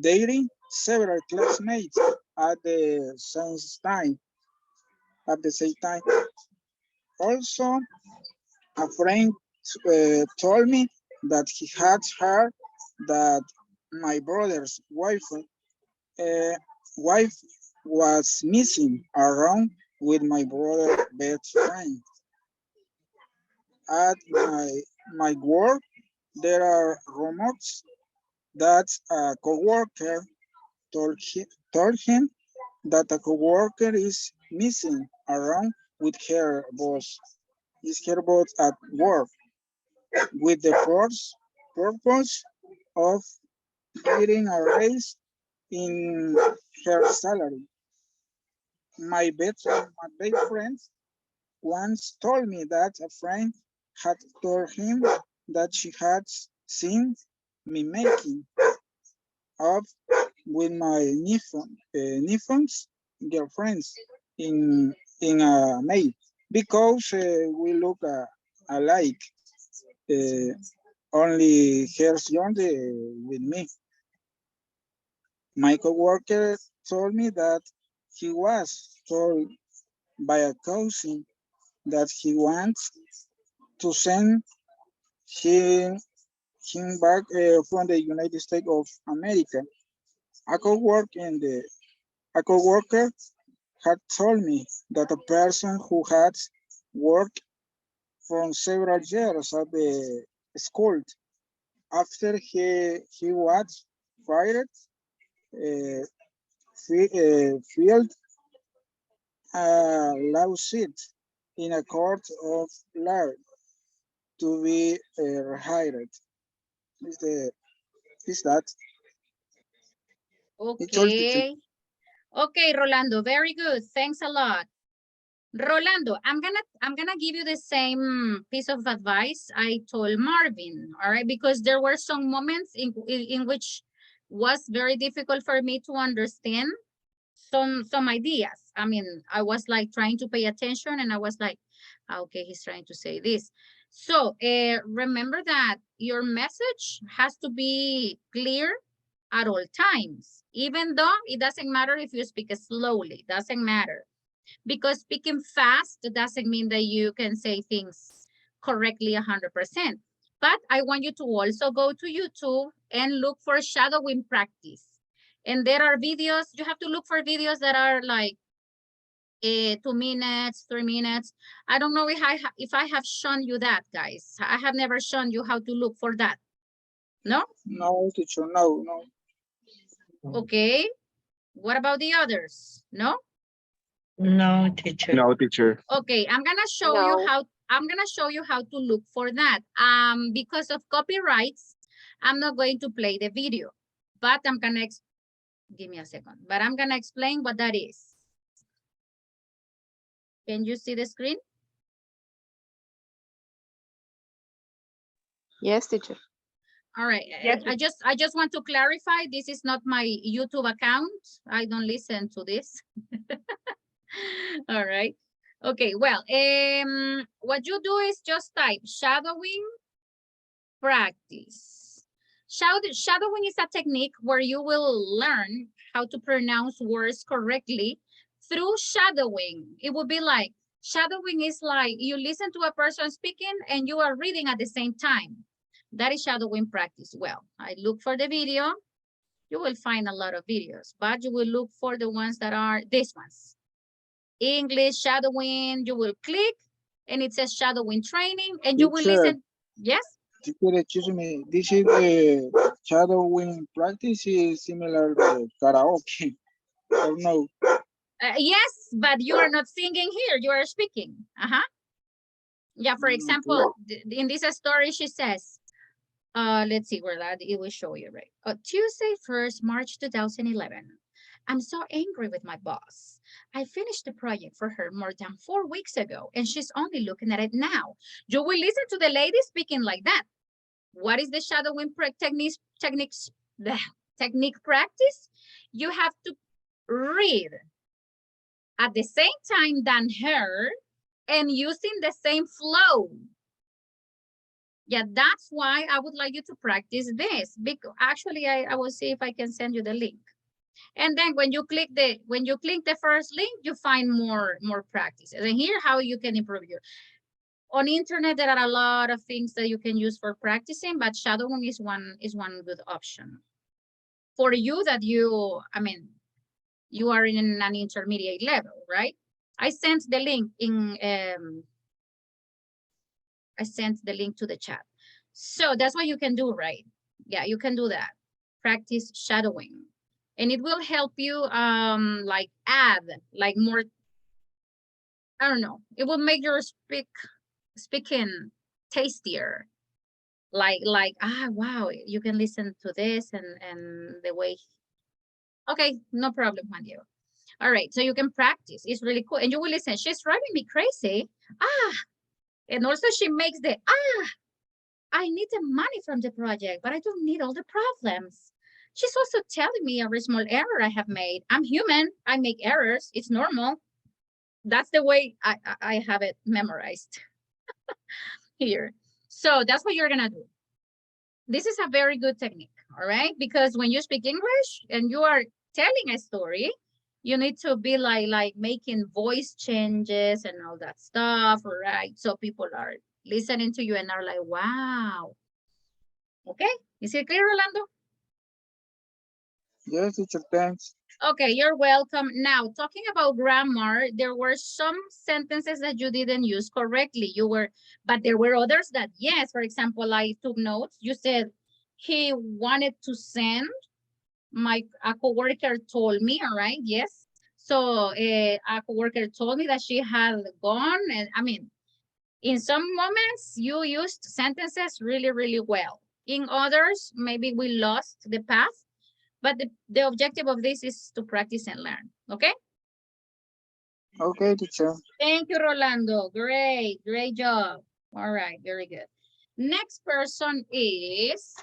dating several classmates at the same time. At the same time, also a friend told me that he had heard that my brother's uh, wife was missing around with my brother's best friend. At my work, there are rumors that a coworker told him that a coworker is missing around with her boss. Is her boss at work with the first purpose of getting a raise in her salary. My best friend once told me that a friend had told him that she had seen me making up with my nephew's girlfriends in a maid because we look alike. Uh, only her's younger with me. My coworker told me that he was told by a cousin that he wants to send him, him back from the United States of America. A coworker in the a coworker had told me that a person who had worked for several years at the school after he was fired, uh, filed a lawsuit in a court of law to be rehired. Is the is that? It's all teacher. Okay. Okay, Rolando, very good. Thanks a lot. Rolando, I'm gonna give you the same piece of advice I told Marvin, all right? Because there were some moments in which was very difficult for me to understand some ideas. I mean, I was like trying to pay attention and I was like, okay, he's trying to say this. So remember that your message has to be clear at all times, even though it doesn't matter if you speak slowly, doesn't matter. Because speaking fast doesn't mean that you can say things correctly 100%. But I want you to also go to YouTube and look for shadowing practice. And there are videos, you have to look for videos that are like 2 minutes, 3 minutes. I don't know if I have shown you that, guys. I have never shown you how to look for that. No? No, teacher, no. Okay. What about the others? No? No, teacher. No, teacher. Okay, I'm gonna show you how to look for that. Because of copyrights, I'm not going to play the video, but I'm gonna give me a second. But I'm gonna explain what that is. Can you see the screen? Yes, teacher. All right. Yes. I just want to clarify. This is not my YouTube account. I don't listen to this. All right. Okay. Well, what you do is just type shadowing practice. Shadowing is a technique where you will learn how to pronounce words correctly through shadowing. It would be like shadowing is like you listen to a person speaking and you are reading at the same time. That is shadowing practice. Well, I look for the video. You will find a lot of videos, but you will look for the ones that are these ones. English shadowing, you will click and it says shadowing training and you will listen. Yes? Teacher, excuse me, this is shadowing practice is similar to karaoke, or no? Yes, but you are not singing here, you are speaking. Yeah, for example, in this story, she says, let's see where that it will show you, right? Tuesday, 1st March 2011. I'm so angry with my boss. I finished the project for her more than 4 weeks ago, and she's only looking at it now. You will listen to the lady speaking like that. What is the shadowing technique practice? You have to read at the same time than her and using the same flow. Yeah, that's why I would like you to practice this. Because actually, I will see if I can send you the link. And then when you click the first link, you find more practices. And here, how you can improve your. On internet, there are a lot of things that you can use for practicing, but shadowing is one good option. For you that you are in an intermediate level, right? I sent the link to the chat. So that's what you can do, right? Yeah, you can do that. Practice shadowing. And it will help you like add like more, I don't know, it will make your speaking tastier. Like wow, you can listen to this and the way. Okay, no problem, Juan Diego. All right, so you can practice. It's really cool. And you will listen. She's driving me crazy. And also she makes the I need the money from the project, but I don't need all the problems. She's also telling me every small error I have made. I'm human. I make errors. It's normal. That's the way I have it memorized here. So that's what you're going to do. This is a very good technique, all right? Because when you speak English and you are telling a story, you need to be like making voice changes and all that stuff, right? So people are listening to you and are like, wow. Okay, is it clear, Orlando? Yes, teacher, thanks. Okay, you're welcome. Now, talking about grammar, there were some sentences that you didn't use correctly. But there were others that, yes, for example, I took notes. You said he wanted to send, a coworker told me, all right, yes. So a coworker told me that she had gone, and I mean, in some moments you used sentences really, really well. In others, maybe we lost the path, but the objective of this is to practice and learn, okay? Okay, teacher. Thank you, Rolando. Great job. All right, very good. Next person is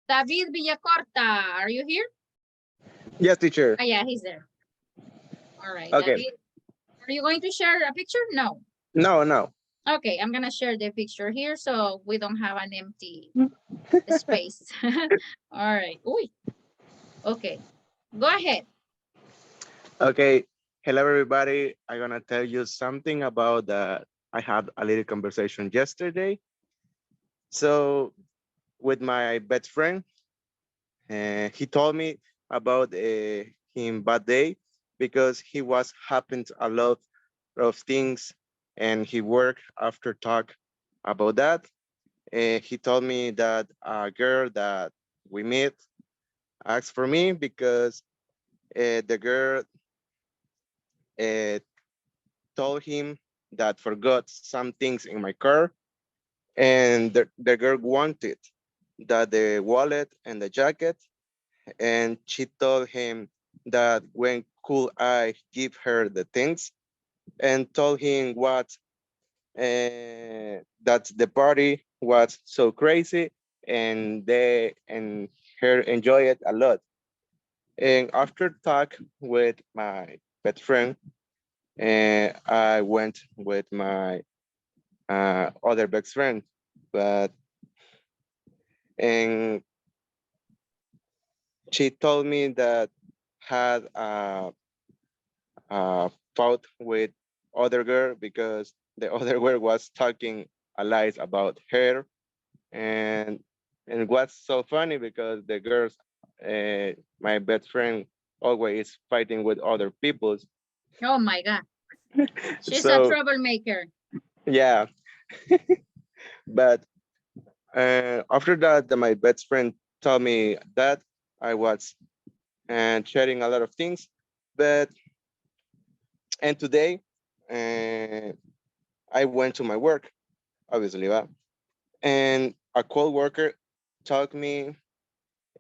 David Villacorta. Are you here? Yes, teacher. Oh, yeah, he's there. All right, Okay. David. Are you going to share a picture? No. No. Okay, I'm gonna share the picture here so we don't have an empty space. All right. Uy. Okay. Go ahead. Okay. Hello, everybody. I'm gonna tell you something about that. I had a little conversation yesterday. So with my best friend, he told me about him bad day because he was happened a lot of things and he worked after talk about that. He told me that a girl that we met asked for me because the girl told him that forgot some things in my car, and the girl wanted that the wallet and the jacket, and she told him that when could I give her the things, and told him what that the party was so crazy and they and her enjoy it a lot. And after talk with my best friend, I went with my other best friend, but and she told me that had a fought with other girl because the other girl was talking a lies about her, and it was so funny because the girls, my best friend, always fighting with other people's. Oh my God. She's a So troublemaker. yeah, but after that, my best friend told me that I was sharing a lot of things, but and today I went to my work, obviously, right? And a co-worker told me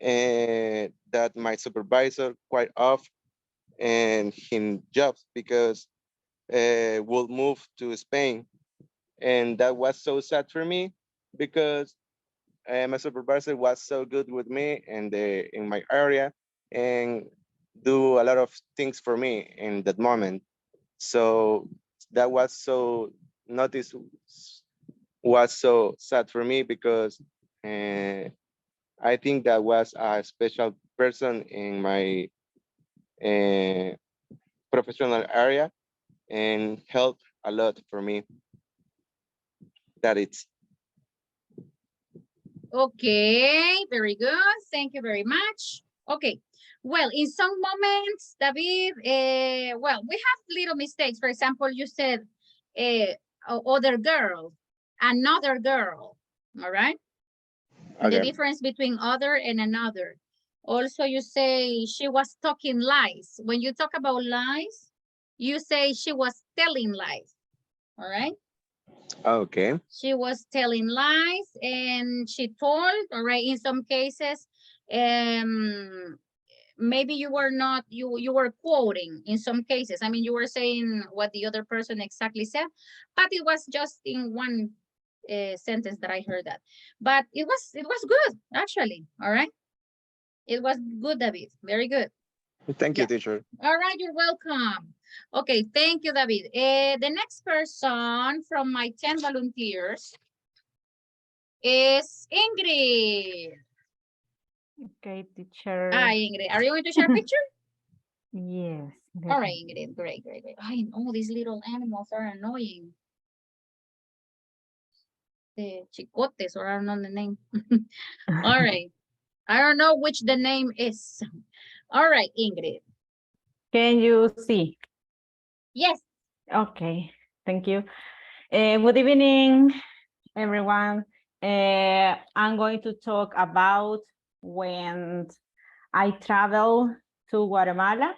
that my supervisor quite off and him jobs because will move to Spain, and that was so sad for me because my supervisor was so good with me and in my area and do a lot of things for me in that moment. So that was so notice was so sad for me because I think that was a special person in my uh, professional area and helped a lot for me. That it's Okay, very good. Thank you very much. Okay. Well, in some moments, David, well, we have little mistakes. For example, you said other girl, another girl, all right? And the okay. difference between other and another. Also, you say she was talking lies. When you talk about lies, you say she was telling lies, all right? Okay. She was telling lies and she told, all right, in some cases, maybe you were not, you were quoting in some cases. I mean, you were saying what the other person exactly said, but it was just in one sentence that I heard that. But it was good, actually, all right? It was good, David, very good. Thank you, Yeah. teacher. All right, you're welcome. Okay, thank you, David. The next person from my 10 volunteers is Ingrid. Okay, teacher. Hi, Ingrid. Are you going to share a picture? Yes. All right, Ingrid. Great. I know these little animals are annoying. The chicotes, or I don't know the name. All right. I don't know which the name is. All right, Ingrid. Can you see? Yes. Okay, thank you. Good evening, everyone. I'm going to talk about when I traveled to Guatemala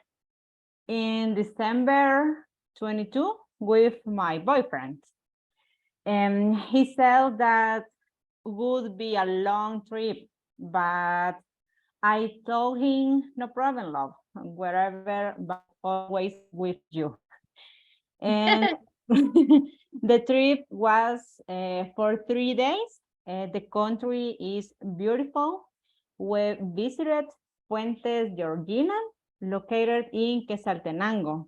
in December 22 with my boyfriend. And he said that would be a long trip, but I told him, no problem, love, wherever, but always with you. And the trip was for 3 days. The country is beautiful. We visited Puentes Georgina, located in Quetzaltenango.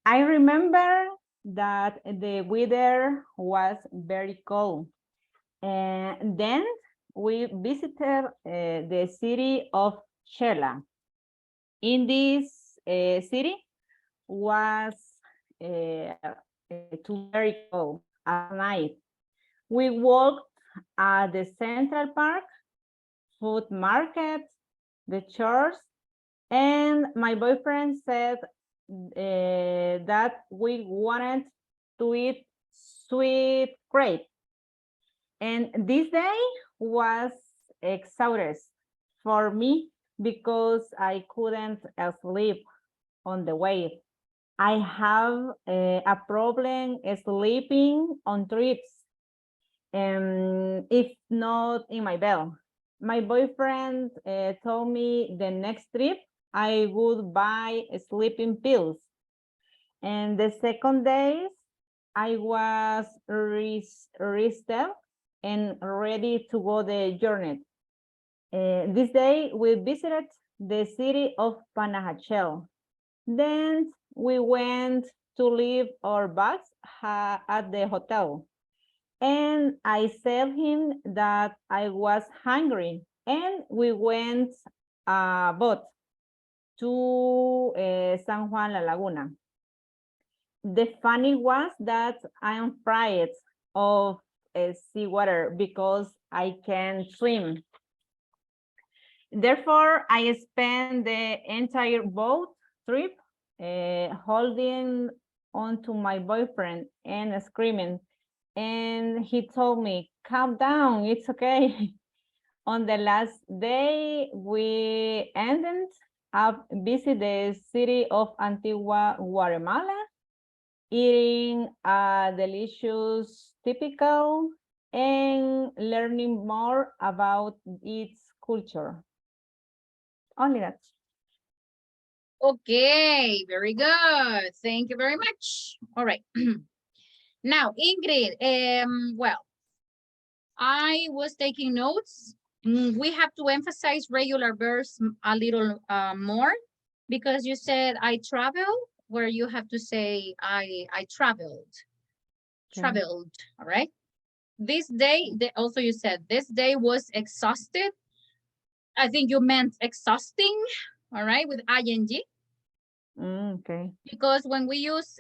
I remember that the weather was very cold. And then we visited the city of Shela. In this city was too very cold at night. We walked at the Central Park, food market, the church, and my boyfriend said that we wanted to eat sweet grape. And this day was exhausting for me because I couldn't sleep on the way. I have a problem sleeping on trips, if not in my bed. My boyfriend told me the next trip I would buy sleeping pills. And the second day, I was rested and ready to go the journey. This day, we visited the city of Panajachel. Then we went to leave our bags at the hotel. And I said him that I was hungry. And we went boat to San Juan La Laguna. The funny was that I am afraid of seawater because I can't swim. Therefore, I spent the entire boat trip holding on to my boyfriend and screaming. And he told me, calm down, it's okay. On the last day, we ended up visiting the city of Antigua, Guatemala, eating a delicious typical and learning more about its culture. Only that. Okay, very good. Thank you very much. All right. Now, Ingrid, well, I was taking notes. We have to emphasize regular verbs a little more because you said I travel, where you have to say I traveled. Okay. Traveled, all right? This day, also you said this day was exhausted. I think you meant exhausting, all right, with ing. Okay. Because when we use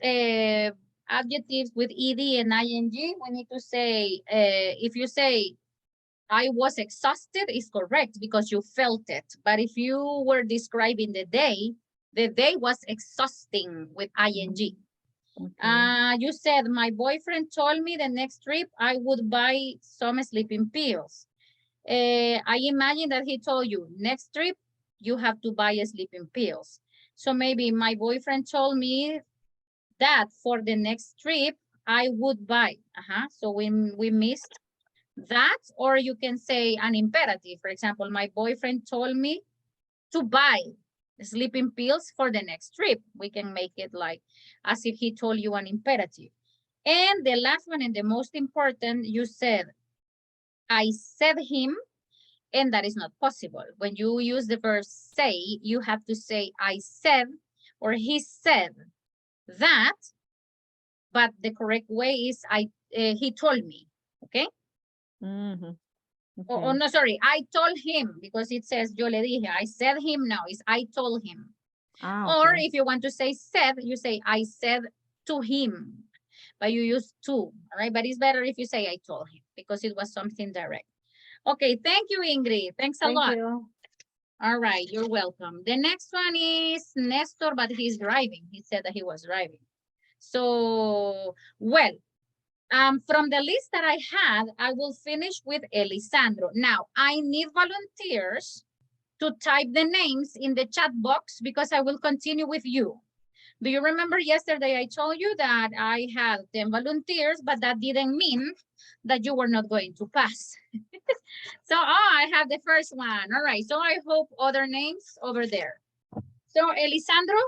adjectives with ed and ing, we need to say, if you say I was exhausted, is correct because you felt it. But if you were describing the day was exhausting with ing. Okay. You said my boyfriend told me the next trip I would buy some sleeping pills. I imagine that he told you next trip you have to buy sleeping pills. So maybe my boyfriend told me that for the next trip I would buy. So we missed that, or you can say an imperative. For example, my boyfriend told me to buy sleeping pills for the next trip. We can make it like as if he told you an imperative. And the last one and the most important, you said, I said him, and that is not possible. When you use the verb say, you have to say I said or he said that, but the correct way is he told me, okay? Okay. Oh, no, sorry, I told him because it says yo le dije. I said him, now it's I told him. Okay. Or if you want to say said, you say I said to him, but you use to, all right? But it's better if you say I told him because it was something direct. Okay, thank you, Ingrid. Thanks a lot. Thank you. All right, you're welcome. The next one is Nestor, but he's driving. He said that he was driving. So, well, from the list that I had, I will finish with Elisandro. Now, I need volunteers to type the names in the chat box because I will continue with you. Do you remember yesterday I told you that I had 10 volunteers, but that didn't mean that you were not going to pass. So, I have the first one. All right, so I hope other names over there. So, Elisandro,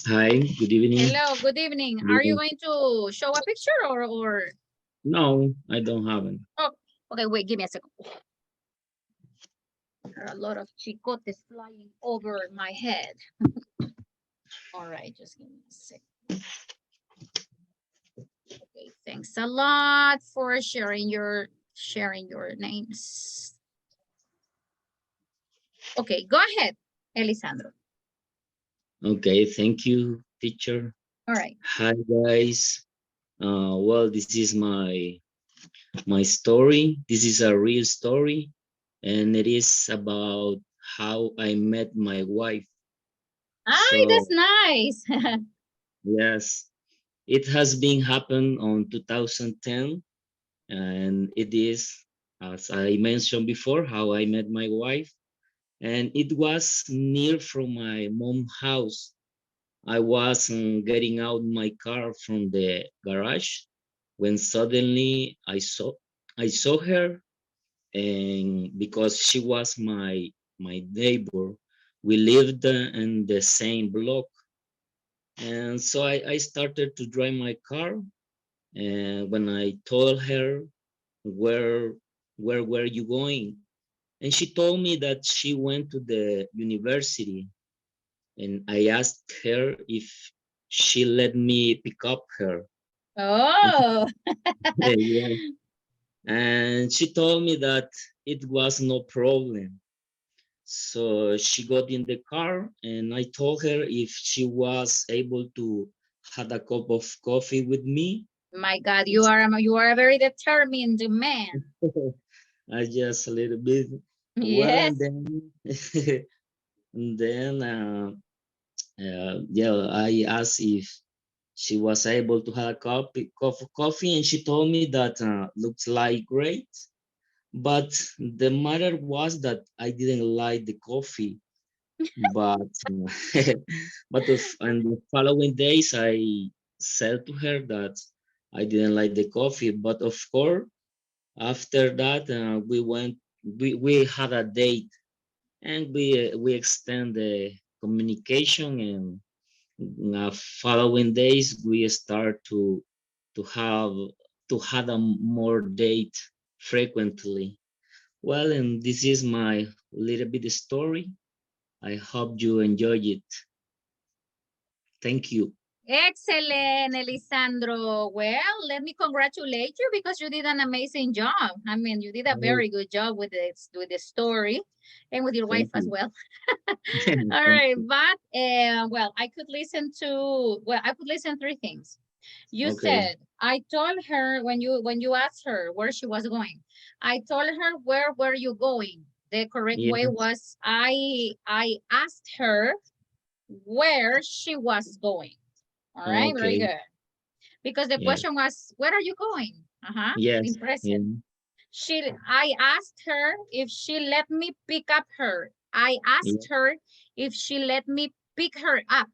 Hi, good evening. Hello, good evening. Good Are you evening. going to show a picture or? No, I don't have it. Oh, okay, wait, give me a second. There are a lot of chicotes flying over my head. All right, just give me a second. Okay, thanks a lot for sharing your names. Okay, go ahead, Elisandro. Okay, thank you, teacher. All right. Hi, guys. Well, this is my story. This is a real story, and it is about how I met my wife. Ay, So, that's nice. yes, it has been happened on 2010, and it is, as I mentioned before, how I met my wife. And it was near from my mom's house. I was getting out my car from the garage when suddenly I saw her, and because she was my neighbor, we lived in the same block, and so I started to drive my car. And when I told her where where were you going, and she told me that she went to the university, and I asked her if she let me pick up her. And Oh. yeah, and she told me that it was no problem. So she got in the car, and I told her if she was able to have a cup of coffee with me. My God, you are a very determined man. I just a little bit. Well, and Yes. then and then yeah, I asked if she was able to have a cup of coffee, and she told me that looks like great. But the matter was that I didn't like the coffee. But but on the following days, I said to her that I didn't like the coffee. But of course, after that, we had a date, and we extend the communication, and following days we start to have to have a more date frequently. Well, and this is my little bit story. I hope you enjoy it. Thank you. Excellent, Elisandro. Well, let me congratulate you because you did an amazing job. I mean, you did a very good job with the story and with your wife Thank as you. well. Thank All right, you. but well, I could listen three things. You Okay. said, I told her when you asked her where she was going, I told her, where were you going? The correct way Yes. was I asked her where she was going. All right, very Okay. good. Because the Yeah. question was, where are you going? Yes. In present. Yeah. I asked her if she let me pick up her. I asked Yeah. her if she let me pick her up.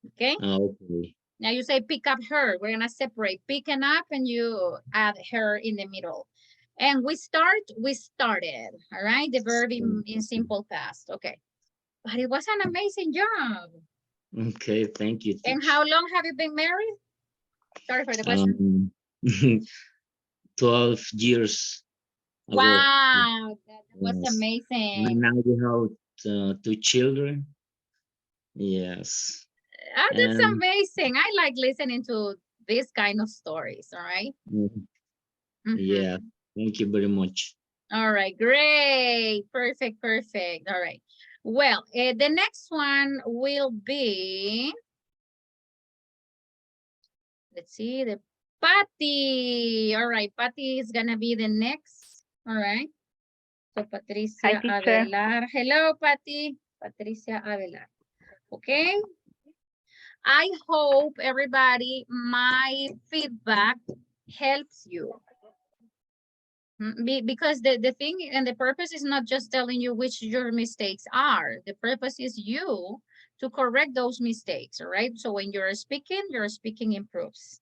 Okay. Okay. Now you say pick up her. We're gonna separate picking up and you add her in the middle. And we started. All right. The verb in simple past. Okay. But it was an amazing job. Okay. Thank you, And teacher. how long have you been married? Sorry for the question. Um, 12 years ago. Wow, that was Yes. And amazing. now we have two children. Yes. Oh, that's And amazing. I like listening to these kind of stories. All right. yeah, thank you very much. All right, great. Perfect, perfect. All right. Well, the next one will be, let's see, the Patty. All right, Patty is gonna be the next. All right. So Patricia Avelar. Hello, Patty. Patricia Avelar. Okay. I hope everybody, my feedback helps you. Because the thing and the purpose is not just telling you which your mistakes are. The purpose is you to correct those mistakes, all right? So when your speaking improves.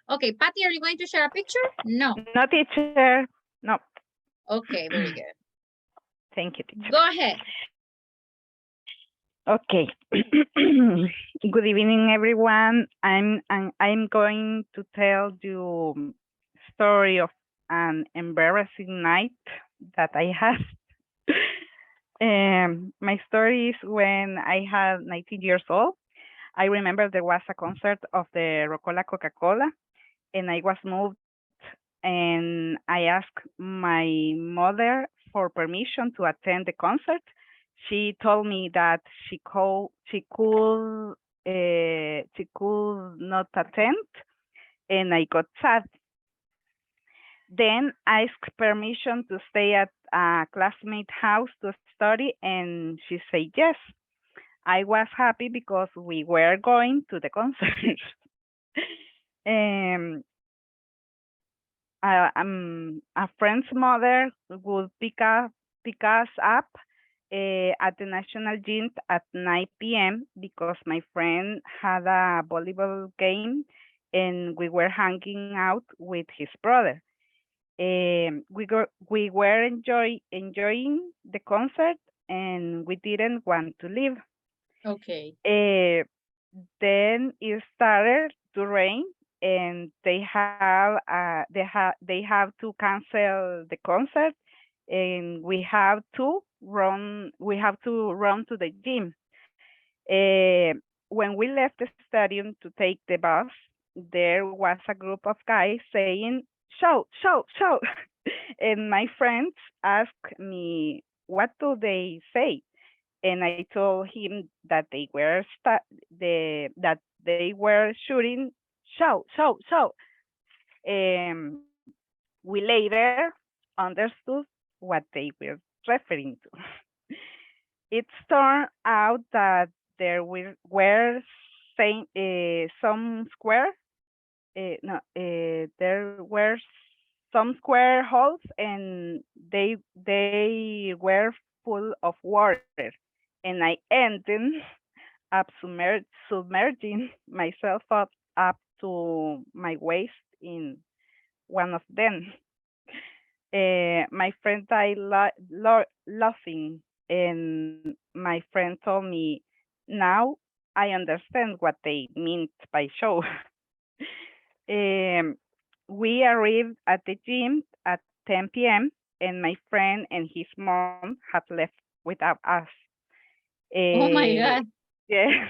Okay, Patty, are you going to share a picture? No. No, teacher. No. Okay, very good. Thank you, teacher. Go ahead. Okay. Good evening, everyone. I'm going to tell you story of an embarrassing night that I had. My story is when I had 19 years old. I remember there was a concert of the Rocola Coca-Cola, and I was moved, and I asked my mother for permission to attend the concert. She told me that she could not attend, and I got sad. Then I asked permission to stay at a classmate house to study, and she said yes. I was happy because we were going to the concert. um, a friend's mother would pick us up at the National Gym at 9 p.m. because my friend had a volleyball game and we were hanging out with his brother. We were enjoying the concert and we didn't want to leave. Okay. Then it started to rain and they have to cancel the concert and we have to run to the gym. Uh, when we left the stadium to take the bus, there was a group of guys saying shout, shout, shout. And my friends asked me, what do they say? And I told him that they were shooting shout, shout, shout. We later understood what they were referring to. It turned out that there were some square no there were some square holes and they were full of water, and I ended up submerging myself up to my waist in one of them. My friend died laughing, and my friend told me, now I understand what they meant by show. um, we arrived at the gym at 10 p.m. and my friend and his mom had left without us. Oh my Uh, God. yes,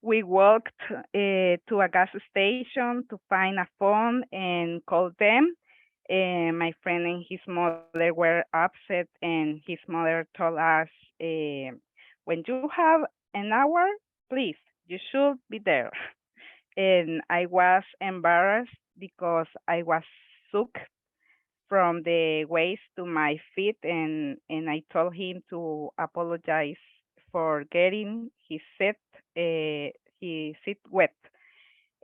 we walked to a gas station to find a phone and called them. And my friend and his mother were upset, and his mother told us, when you have an hour, please, you should be there. And I was embarrassed because I was shook from the waist to my feet, and I told him to apologize for getting his seat wet.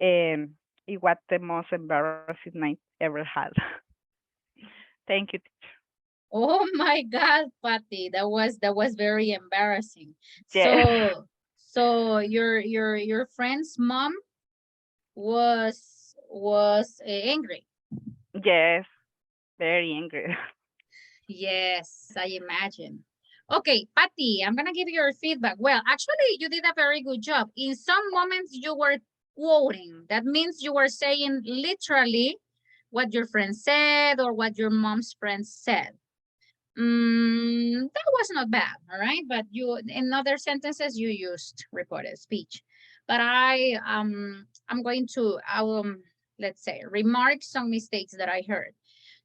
Um, it was the most embarrassing night ever had. Thank you, teacher. Oh my God, Patty, that was very embarrassing. Yeah. So your friend's mom was angry. Yes, very angry. Yes, I imagine. Okay, Patty, I'm gonna give you your feedback. Well, actually, you did a very good job. In some moments, you were quoting. That means you were saying literally what your friend said or what your mom's friend said. That was not bad, all right? But you, in other sentences, you used recorded speech. But I'm going to, let's say, remark some mistakes that I heard.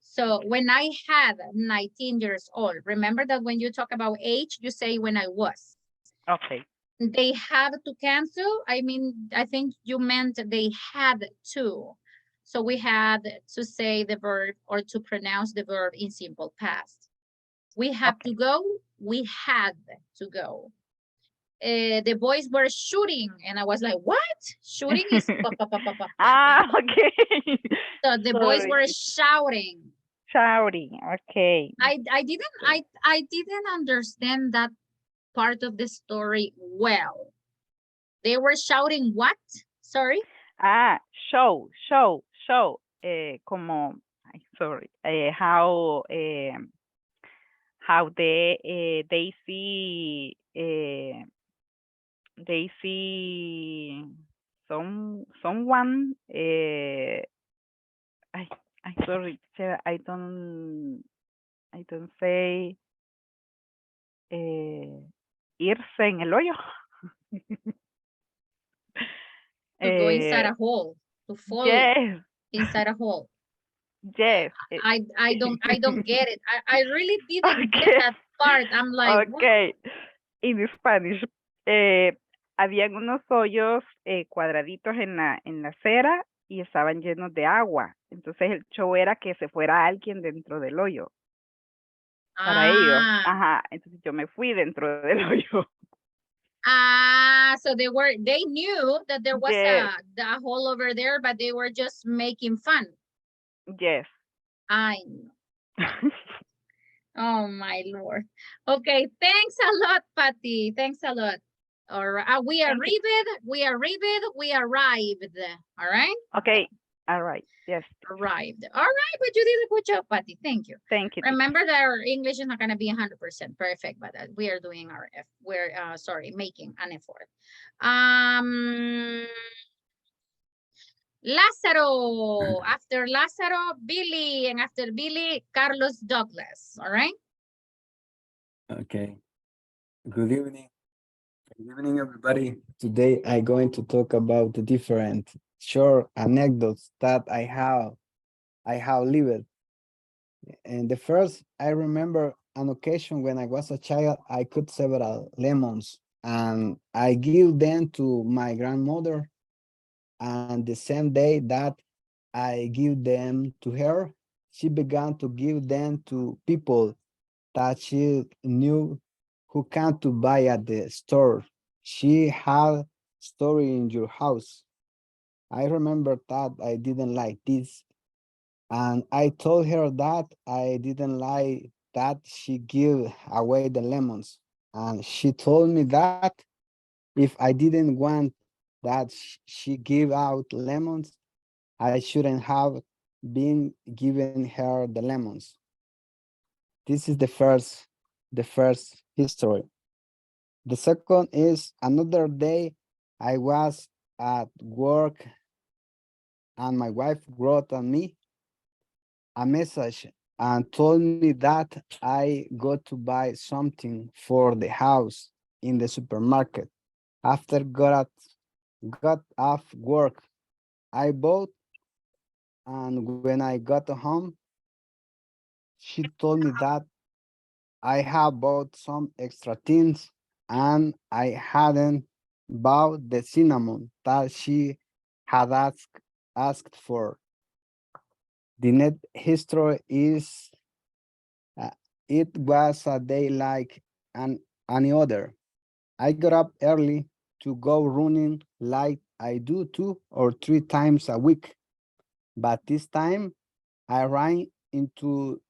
So when I had 19 years old, remember that when you talk about age, you say when I was. Okay. They have to cancel. I mean, I think you meant they had to. So we had to say the verb or to pronounce the verb in simple past. We have to go. We had to go. The boys were shooting, and I was like, "What? Shooting is pa pa pa pa pa pa pa." Okay. So the boys Sorry. were shouting. Shouting. Okay. I didn't understand that part of the story well. They were shouting what? Sorry. Show, show, show. Como, sorry. How they see they see someone. I sorry, teacher, I don't say irse en el hoyo. To go inside a hole, to fall Yes, inside a hole. yes. I don't get it. I really didn't get Okay, that part. I'm like, what? okay. In Spanish, habían unos hoyos cuadraditos en la acera y estaban llenos de agua. Entonces el show era que se fuera alguien dentro del hoyo para ellos. Ah, Ajá, entonces yo me fui dentro del hoyo. so they knew that there was Yes, a hole over there, but they were just making fun. yes. I know. Oh my Lord. Okay, thanks a lot, Patty. Thanks a lot. All right. We Thank you. arrived. All right. Okay, all right. Yes, Arrived. All right, but you did a good job, Patty. Thank you. thank you. Teacher. Remember that our English is not going to be 100% perfect, but we are doing making an effort. Lázaro. After Lázaro, Billy, and after Billy, Carlos Douglas. All right. Okay. Good evening. Good evening, everybody. Today I'm going to talk about the different short anecdotes that I have lived. And the first, I remember an occasion when I was a child, I cut several lemons and I give them to my grandmother. And the same day that I give them to her, she began to give them to people that she knew who came to buy at the store. She had story in your house. I remember that I didn't like this. And I told her that I didn't like that she give away the lemons. And she told me that if I didn't want that she give out lemons, I shouldn't have been giving her the lemons. This is the first history. The second is another day I was at work and my wife wrote on me a message and told me that I got to buy something for the house in the supermarket. After got off work, I bought, and when I got home, she told me that I have bought some extra things and I hadn't bought the cinnamon that she had asked for. The net history is it was a day like any other. I got up early to go running like I do 2 or 3 times a week. But this time I ran into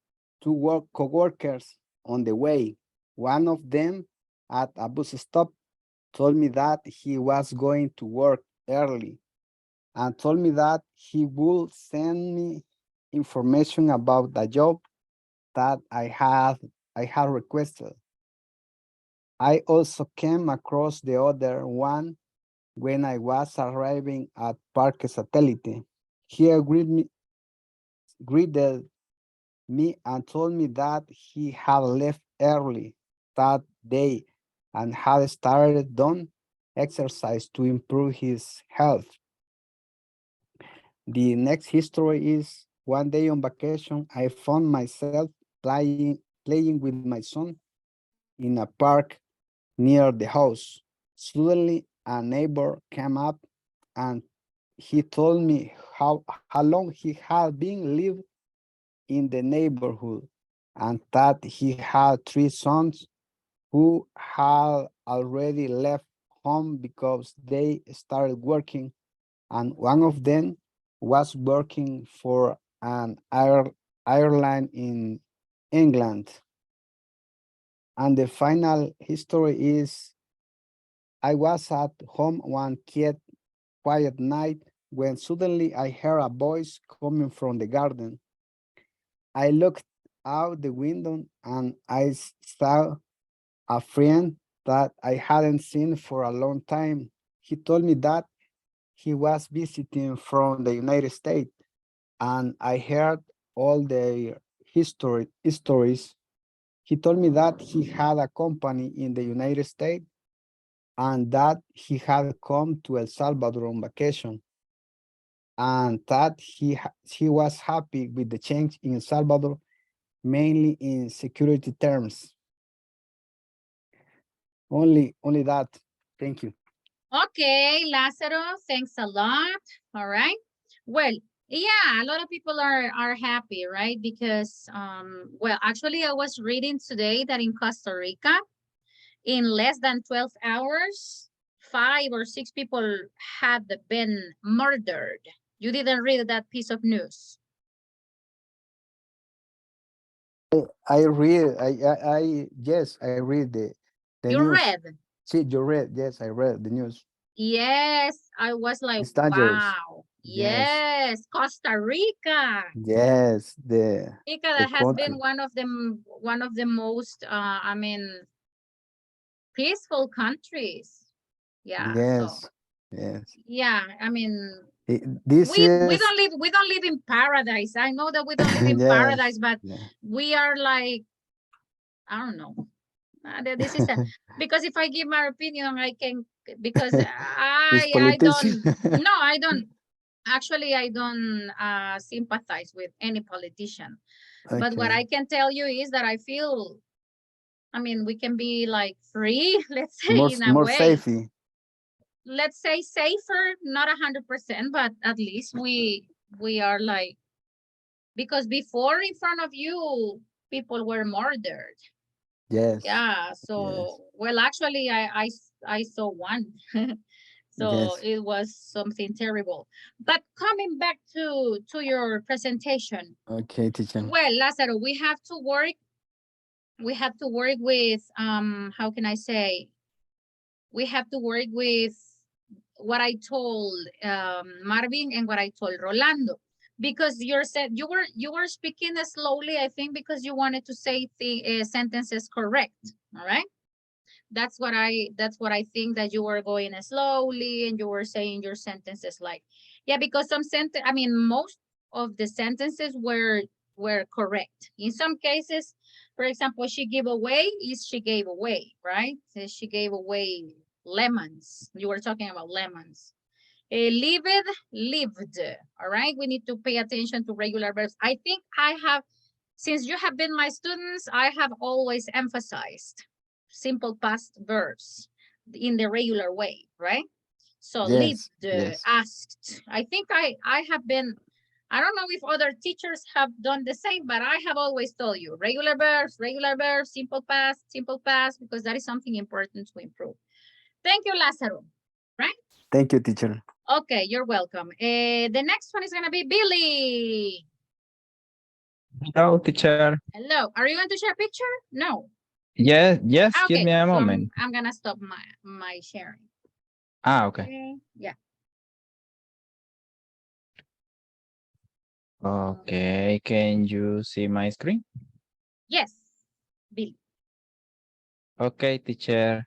two coworkers on the way. One of them at a bus stop told me that he was going to work early and told me that he would send me information about the job that I had requested. I also came across the other one when I was arriving at Parque Satellite. He greeted me and told me that he had left early that day and had started doing exercise to improve his health. The next history is one day on vacation, I found myself playing with my son in a park near the house. Suddenly, a neighbor came up and he told me how long he had been living in the neighborhood and that he had 3 sons who had already left home because they started working, and one of them was working for an airline in England. And the final history is I was at home one quiet night when suddenly I heard a voice coming from the garden. I looked out the window and I saw a friend that I hadn't seen for a long time. He told me that he was visiting from the United States, and I heard all the stories. He told me that he had a company in the United States and that he had come to El Salvador on vacation, and that he was happy with the change in El Salvador, mainly in security terms. Only that. Thank you. Okay, Lázaro, thanks a lot. All right. Well, yeah, a lot of people are happy, right? Because well, actually I was reading today that in Costa Rica, in less than 12 hours, 5 or 6 people had been murdered. You didn't read that piece of news. I read. Yes, I read the You news. read? See, you read. Yes, I read the news. Yes, I was like, It's dangerous. wow. Yes. Yes, Costa Rica. Yes, Rica the that has been country. one of the most I mean peaceful countries. Yeah, so Yes, yes. yeah, I mean This we is don't live in paradise. I know that we don't live in paradise, yes, but yeah. we are like, I don't know. This is a, because if I give my opinion, I can, because This I politician. don't, no, I don't, actually I don't sympathize with any politician. But what Okay. I can tell you is that I feel, I mean, we can be like free, let's say, in a More way. safety. Let's say safer, not 100%, but at least we are like, because before in front of you, people were murdered. Yes. Yeah, Yes. so well, actually, I saw one. So Yes. it was something terrible. But coming back to your presentation, Okay, teacher. well, Lázaro, we have to work with how can I say, we have to work with what I told Marvin and what I told Rolando, because you were speaking slowly, I think, because you wanted to say the sentences correct. All right, that's what I think, that you were going slowly and you were saying your sentences like, yeah, because some sentence, I mean, most of the sentences were correct. In some cases, for example, she gave away is she gave away, right? So she gave away lemons. You were talking about lemons. Lived, lived. All right, we need to pay attention to regular verbs. I think I have, since you have been my students, I have always emphasized simple past verbs in the regular way, right? So lived, Yes. Yes. asked. I think I have been, I don't know if other teachers have done the same, but I have always told you regular verbs, simple past, because that is something important to improve. Thank you, Lázaro. Right? Thank you, teacher. Okay, you're welcome. The next one is gonna be Billy. Hello, teacher. Hello. Are you going to share a picture? No. Yes, yes, give Okay, me a so moment. I'm gonna stop my sharing. Ah, okay. Yeah. Okay, can you see my screen? Yes, Billy. Okay, teacher.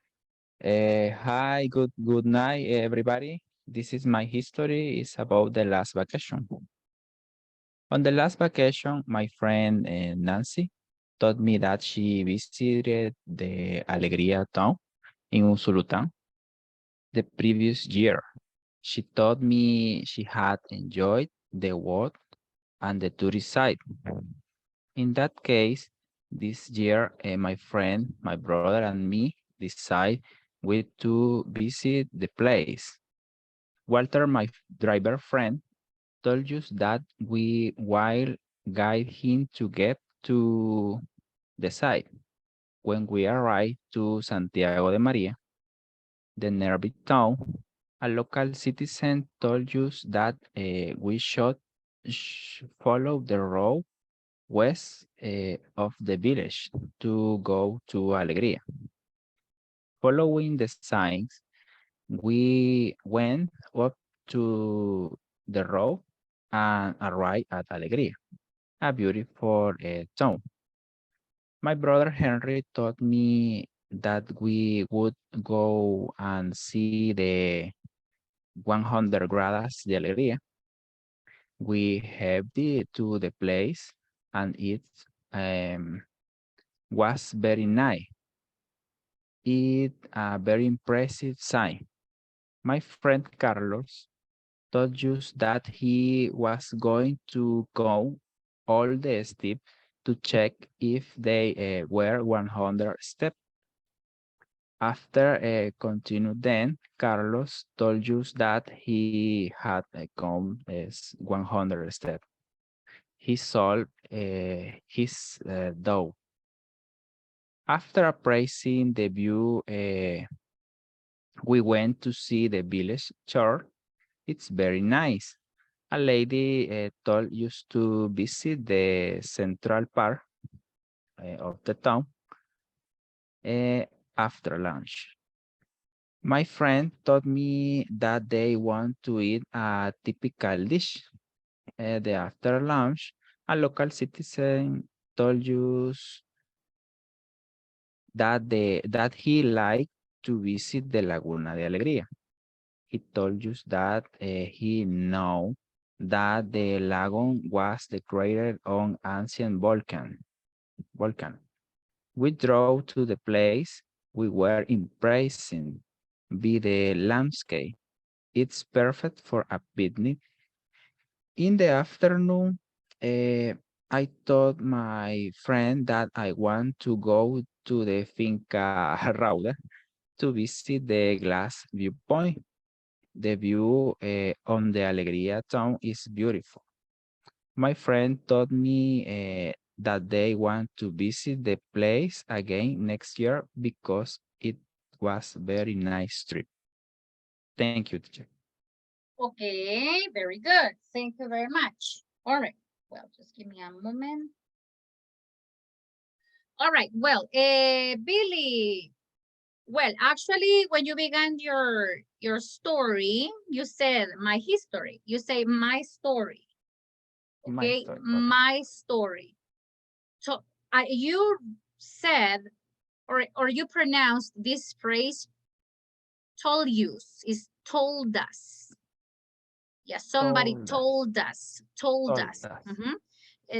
Hi, good night, everybody. This is my history. It's about the last vacation. On the last vacation, my friend Nancy told me that she visited the Alegría town in Usulután the previous year. She told me she had enjoyed the walk and the tourist site. In that case, this year, my friend, my brother, and me decide to visit the place. Walter, my driver friend, told us that we will guide him to get to the site. When we arrived to Santiago de María, the nearby town, a local citizen told us that we should follow the road west of the village to go to Alegría. Following the signs, we went up to the road and arrived at Alegría, a beautiful town. My brother Henry told me that we would go and see the 100 gradas de alegría. We headed to the place and it was very nice. It a very impressive sign. My friend Carlos told us that he was going to go all the steps to check if they were 100 steps. After continued then, Carlos told us that he had come 100 steps. He solved his doubt. After appraising the view, we went to see the village church. It's very nice. A lady told us to visit the central part of the town after lunch. My friend told me that they want to eat a typical dish. The after lunch, a local citizen told us that he liked to visit the Laguna de Alegría. He told us that he know that the lagoon was the crater on ancient volcan. We drove to the place. We were impressed by the landscape. It's perfect for a picnic. In the afternoon, I told my friend that I want to go to the Finca Rauda to visit the glass viewpoint. The view on the Alegría town is beautiful. My friend told me that they want to visit the place again next year because it was very nice trip. Thank you, teacher. Okay, very good. Thank you very much. All right. Well, just give me a moment. All right. Well, Billy. Well, actually, when you began your story, you said my history. You say my story. Okay, my story. So you said, or you pronounced this phrase, told you, is told us. Yeah, somebody told us. Mhm.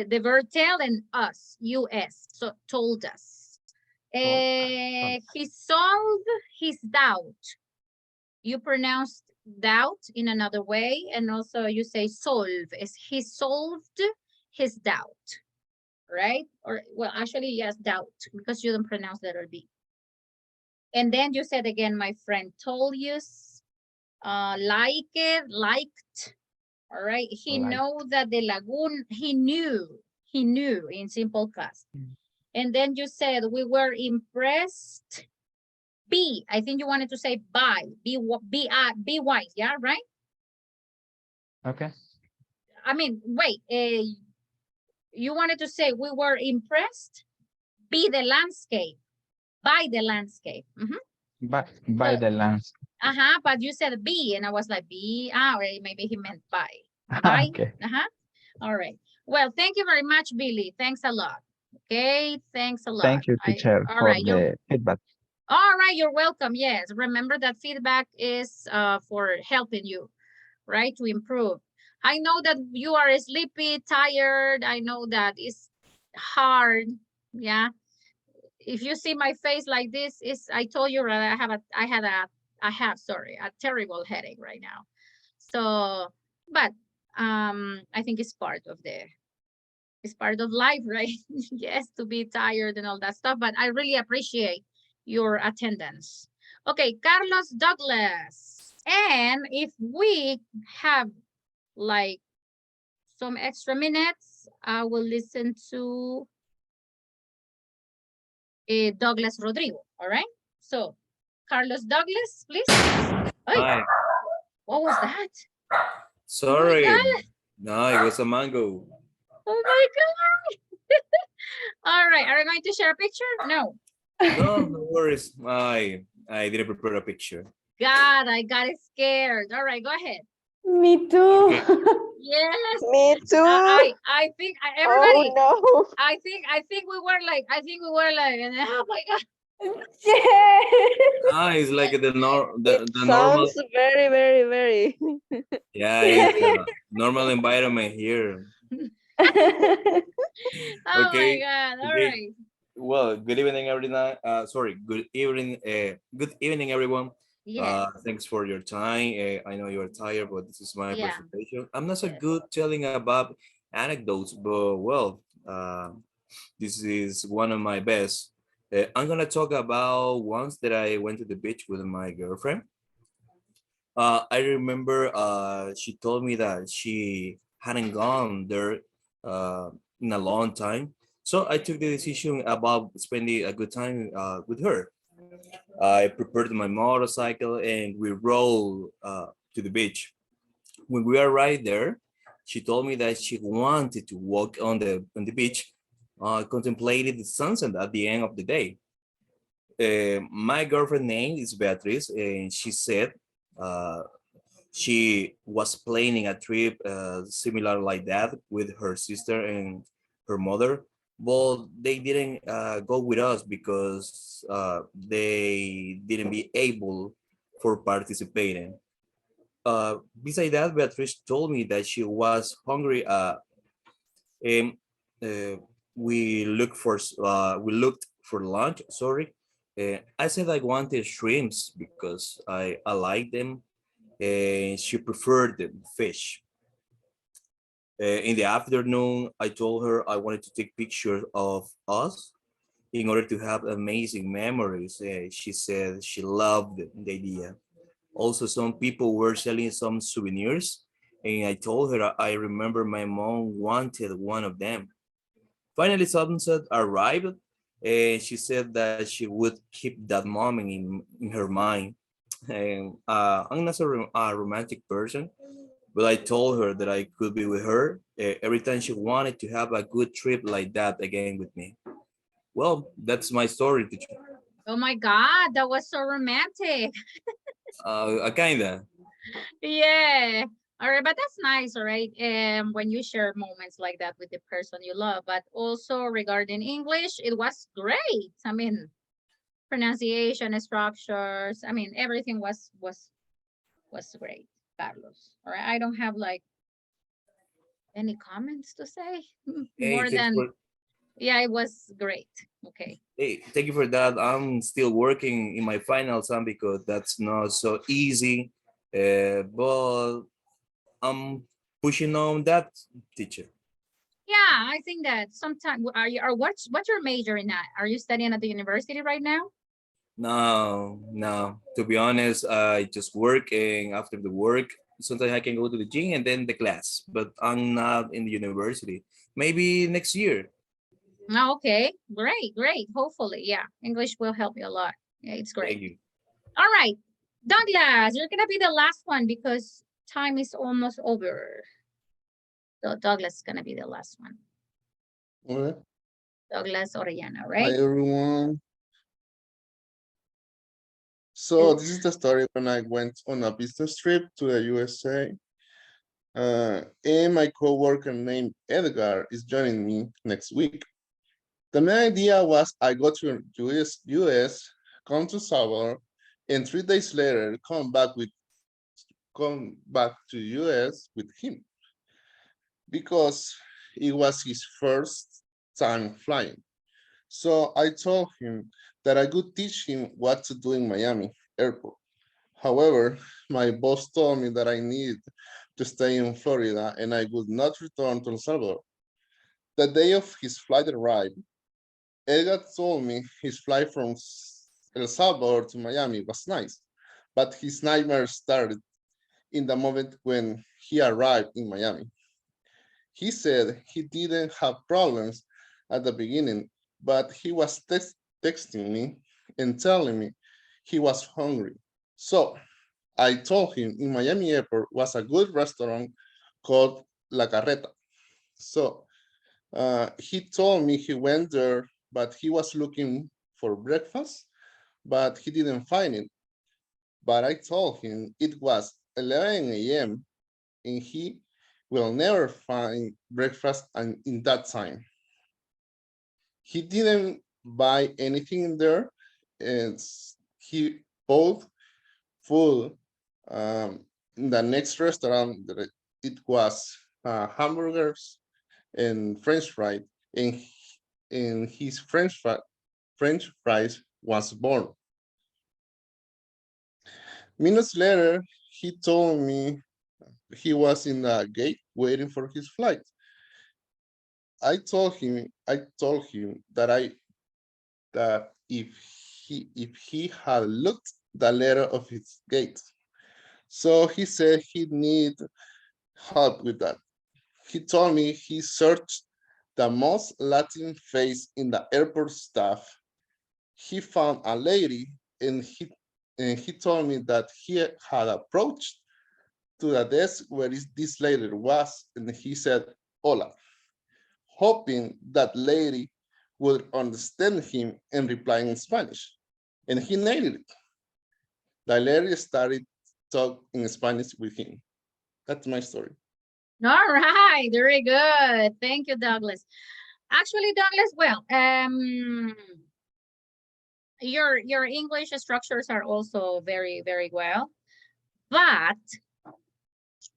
The verb tell and us, us, so told us. He solved his doubt. You pronounce doubt in another way, and also you say solve, is he solved his doubt, right? Or, well, actually, yes, doubt, because you don't pronounce letter B. And then you said again, my friend told you, like it, liked, all right? He know that the lagoon, he knew in simple past. And then you said we were impressed. B, I think you wanted to say by, be white, yeah, right? Okay. I mean, wait, you wanted to say we were impressed, be the landscape, by the landscape. By the landscape. But you said be, and I was like, be, or maybe he meant by. By, Okay. All right. Well, thank you very much, Billy. Thanks a lot. Okay, thanks a lot. Thank you, teacher, all for right, the feedback. All right, you're welcome. Yes, remember that feedback is for helping you, right, to improve. I know that you are sleepy, tired. I know that it's hard. Yeah. If you see my face like this, I told you that I have a terrible headache right now. So, but I think it's part of life, right? Yes, to be tired and all that stuff, but I really appreciate your attendance. Okay, Carlos Douglas. And if we have like some extra minutes, I will listen to Douglas Rodrigo, all right? So, Carlos Douglas, please. Hi. What was that? Sorry. Oh my God. No, it was a mango. Oh my God. All right, are you going to share a picture? No. No, no worries. I didn't prepare a picture. God, I got scared. All right, go ahead. Me too. Okay. Yes. Me too. I think everybody. Oh no. I think we were like, oh my God. Yeah. Ah, it's like It the normal. sounds very, very, very. Yeah, it's a normal environment here. Oh my Okay, God. All okay. right. Well, good evening, everyone. Sorry, good evening, everyone. Yes. Thanks for your time. I know you're tired, but this is my Yeah. presentation. I'm not so good telling about anecdotes, but well, this is one of my best. I'm gonna talk about once that I went to the beach with my girlfriend. I remember she told me that she hadn't gone there in a long time. So I took the decision about spending a good time with her. I prepared my motorcycle and we rode to the beach. When we arrived there, she told me that she wanted to walk on the beach, contemplated the sunset at the end of the day. My girlfriend name is Beatrice, and she said uh, she was planning a trip similar like that with her sister and her mother, but they didn't go with us because they didn't be able for participating. Besides that, Beatrice told me that she was hungry. And uh, we looked for lunch. Sorry, I said I wanted shrimps because I like them, and she preferred the fish. In the afternoon, I told her I wanted to take pictures of us in order to have amazing memories. She said she loved the idea. Also, some people were selling some souvenirs, and I told her I remember my mom wanted one of them. Finally, sunset arrived, and she said that she would keep that moment in her mind. And I'm not a romantic person, but I told her that I could be with her every time she wanted to have a good trip like that again with me. Well, that's my story, teacher. Oh my God, that was so romantic. Kinda. Yeah. All right, but that's nice, all right. When you share moments like that with the person you love, but also regarding English, it was great. I mean, pronunciation, structures. I mean, everything was great, Carlos. All right, I don't have like any comments to say Hey, more than yeah, it was great. Okay. thank you for that. I'm still working in my final exam because that's not so easy. But I'm pushing on that, teacher. Yeah, I think that sometimes are you or what's your major in that? Are you studying at the university right now? No, no. To be honest, I just work, and after the work, sometimes I can go to the gym and then the class. But I'm not in the university. Maybe next year. Oh, okay, great, great. Hopefully, yeah, English will help you a lot. Yeah, it's great. Thank you. All right, Douglas, you're gonna be the last one because time is almost over. So Douglas is gonna be the last one. All right. Douglas Orellana, Hi, right? everyone. So this is the story when I went on a business trip to the USA. And my coworker named Edgar is joining me next week. The main idea was I go to US, come to Salvador, and 3 days later come back to US with him because it was his first time flying. So I told him that I could teach him what to do in Miami airport. However, my boss told me that I needed to stay in Florida and I would not return to El Salvador. The day of his flight arrived, Edgar told me his flight from El Salvador to Miami was nice, but his nightmare started in the moment when he arrived in Miami. He said he didn't have problems at the beginning, but he was texting me and telling me he was hungry. So I told him in Miami Airport was a good restaurant called La Carreta. So he told me he went there, but he was looking for breakfast, but he didn't find it. But I told him it was 11 a.m. and he will never find breakfast in that time. He didn't buy anything in there, and he bought food in the next restaurant. That it was hamburgers and French fries, and his French fries was born. Minutes later, he told me he was in the gate waiting for his flight. I told him that if he had looked the letter of his gate. So he said he need help with that. He told me he searched the most Latin face in the airport staff. He found a lady, and he told me that he had approached to the desk where this lady was, and he said, "Hola," hoping that lady would understand him and reply in Spanish. And he nailed it. The lady started talk in Spanish with him. That's my story. All right, very good. Thank you, Douglas. Actually, Douglas, well, your English structures are also very, very well, but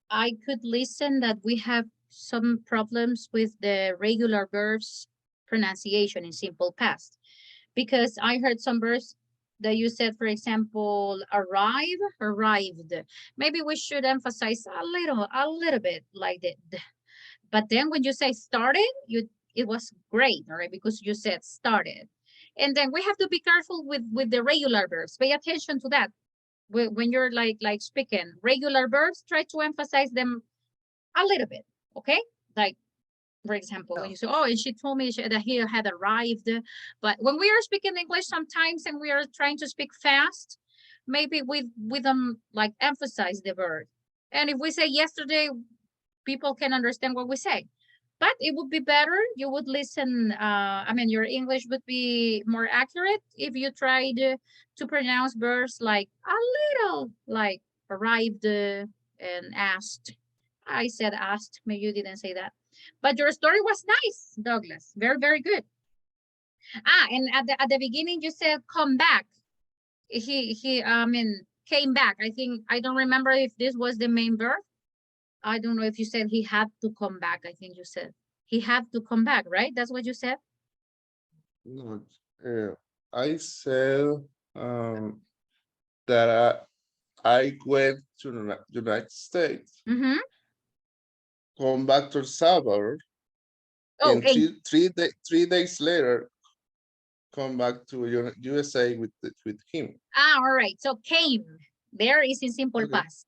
I could listen that we have some problems with the regular verbs pronunciation in simple past, because I heard some verbs that you said, for example, arrived. Maybe we should emphasize a little bit like the, but then when you say started, it was great, all right, because you said started. And then we have to be careful with the regular verbs. Pay attention to that. When you're like speaking regular verbs, try to emphasize them a little bit, okay? Like, for example, when you say, oh, and she told me that he had arrived. But when we are speaking English sometimes and we are trying to speak fast, maybe we don't like emphasize the verb. And if we say yesterday, people can understand what we say. But it would be better, you would listen, I mean, your English would be more accurate if you tried to pronounce verbs like a little, like arrived and asked. I said asked, maybe you didn't say that. But your story was nice, Douglas. Very, very good. And at the beginning you said come back. He I mean came back. I think I don't remember if this was the main verb. I don't know if you said he had to come back. I think you said he had to come back, right? That's what you said? No, I said that I went to the United States, Mm-hmm. come back to El Salvador, Oh, and three days later, come back to USA with him. all right. So came. There is in simple Okay. past.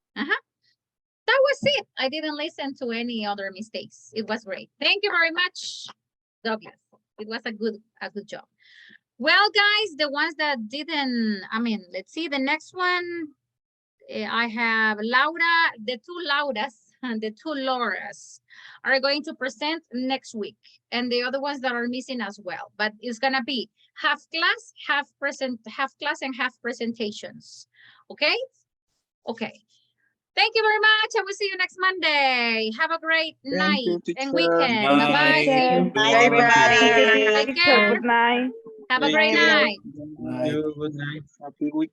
That was it. I didn't listen to any other mistakes. It was great. Thank you very much, Douglas. It was a good job. Well, guys, the ones that didn't, I mean, let's see the next one. I have Laura, the two Lauras and the two Lauras are going to present next week. And the other ones that are missing as well. But it's gonna be half class and half presentations. Okay? Okay. Thank you very much. I will see you next Monday. Have a great night Thank you, and teacher. weekend. Bye-bye. See you. Bye, everybody. Take care. Good night. Have a Thank great you. night. Night. Happy week.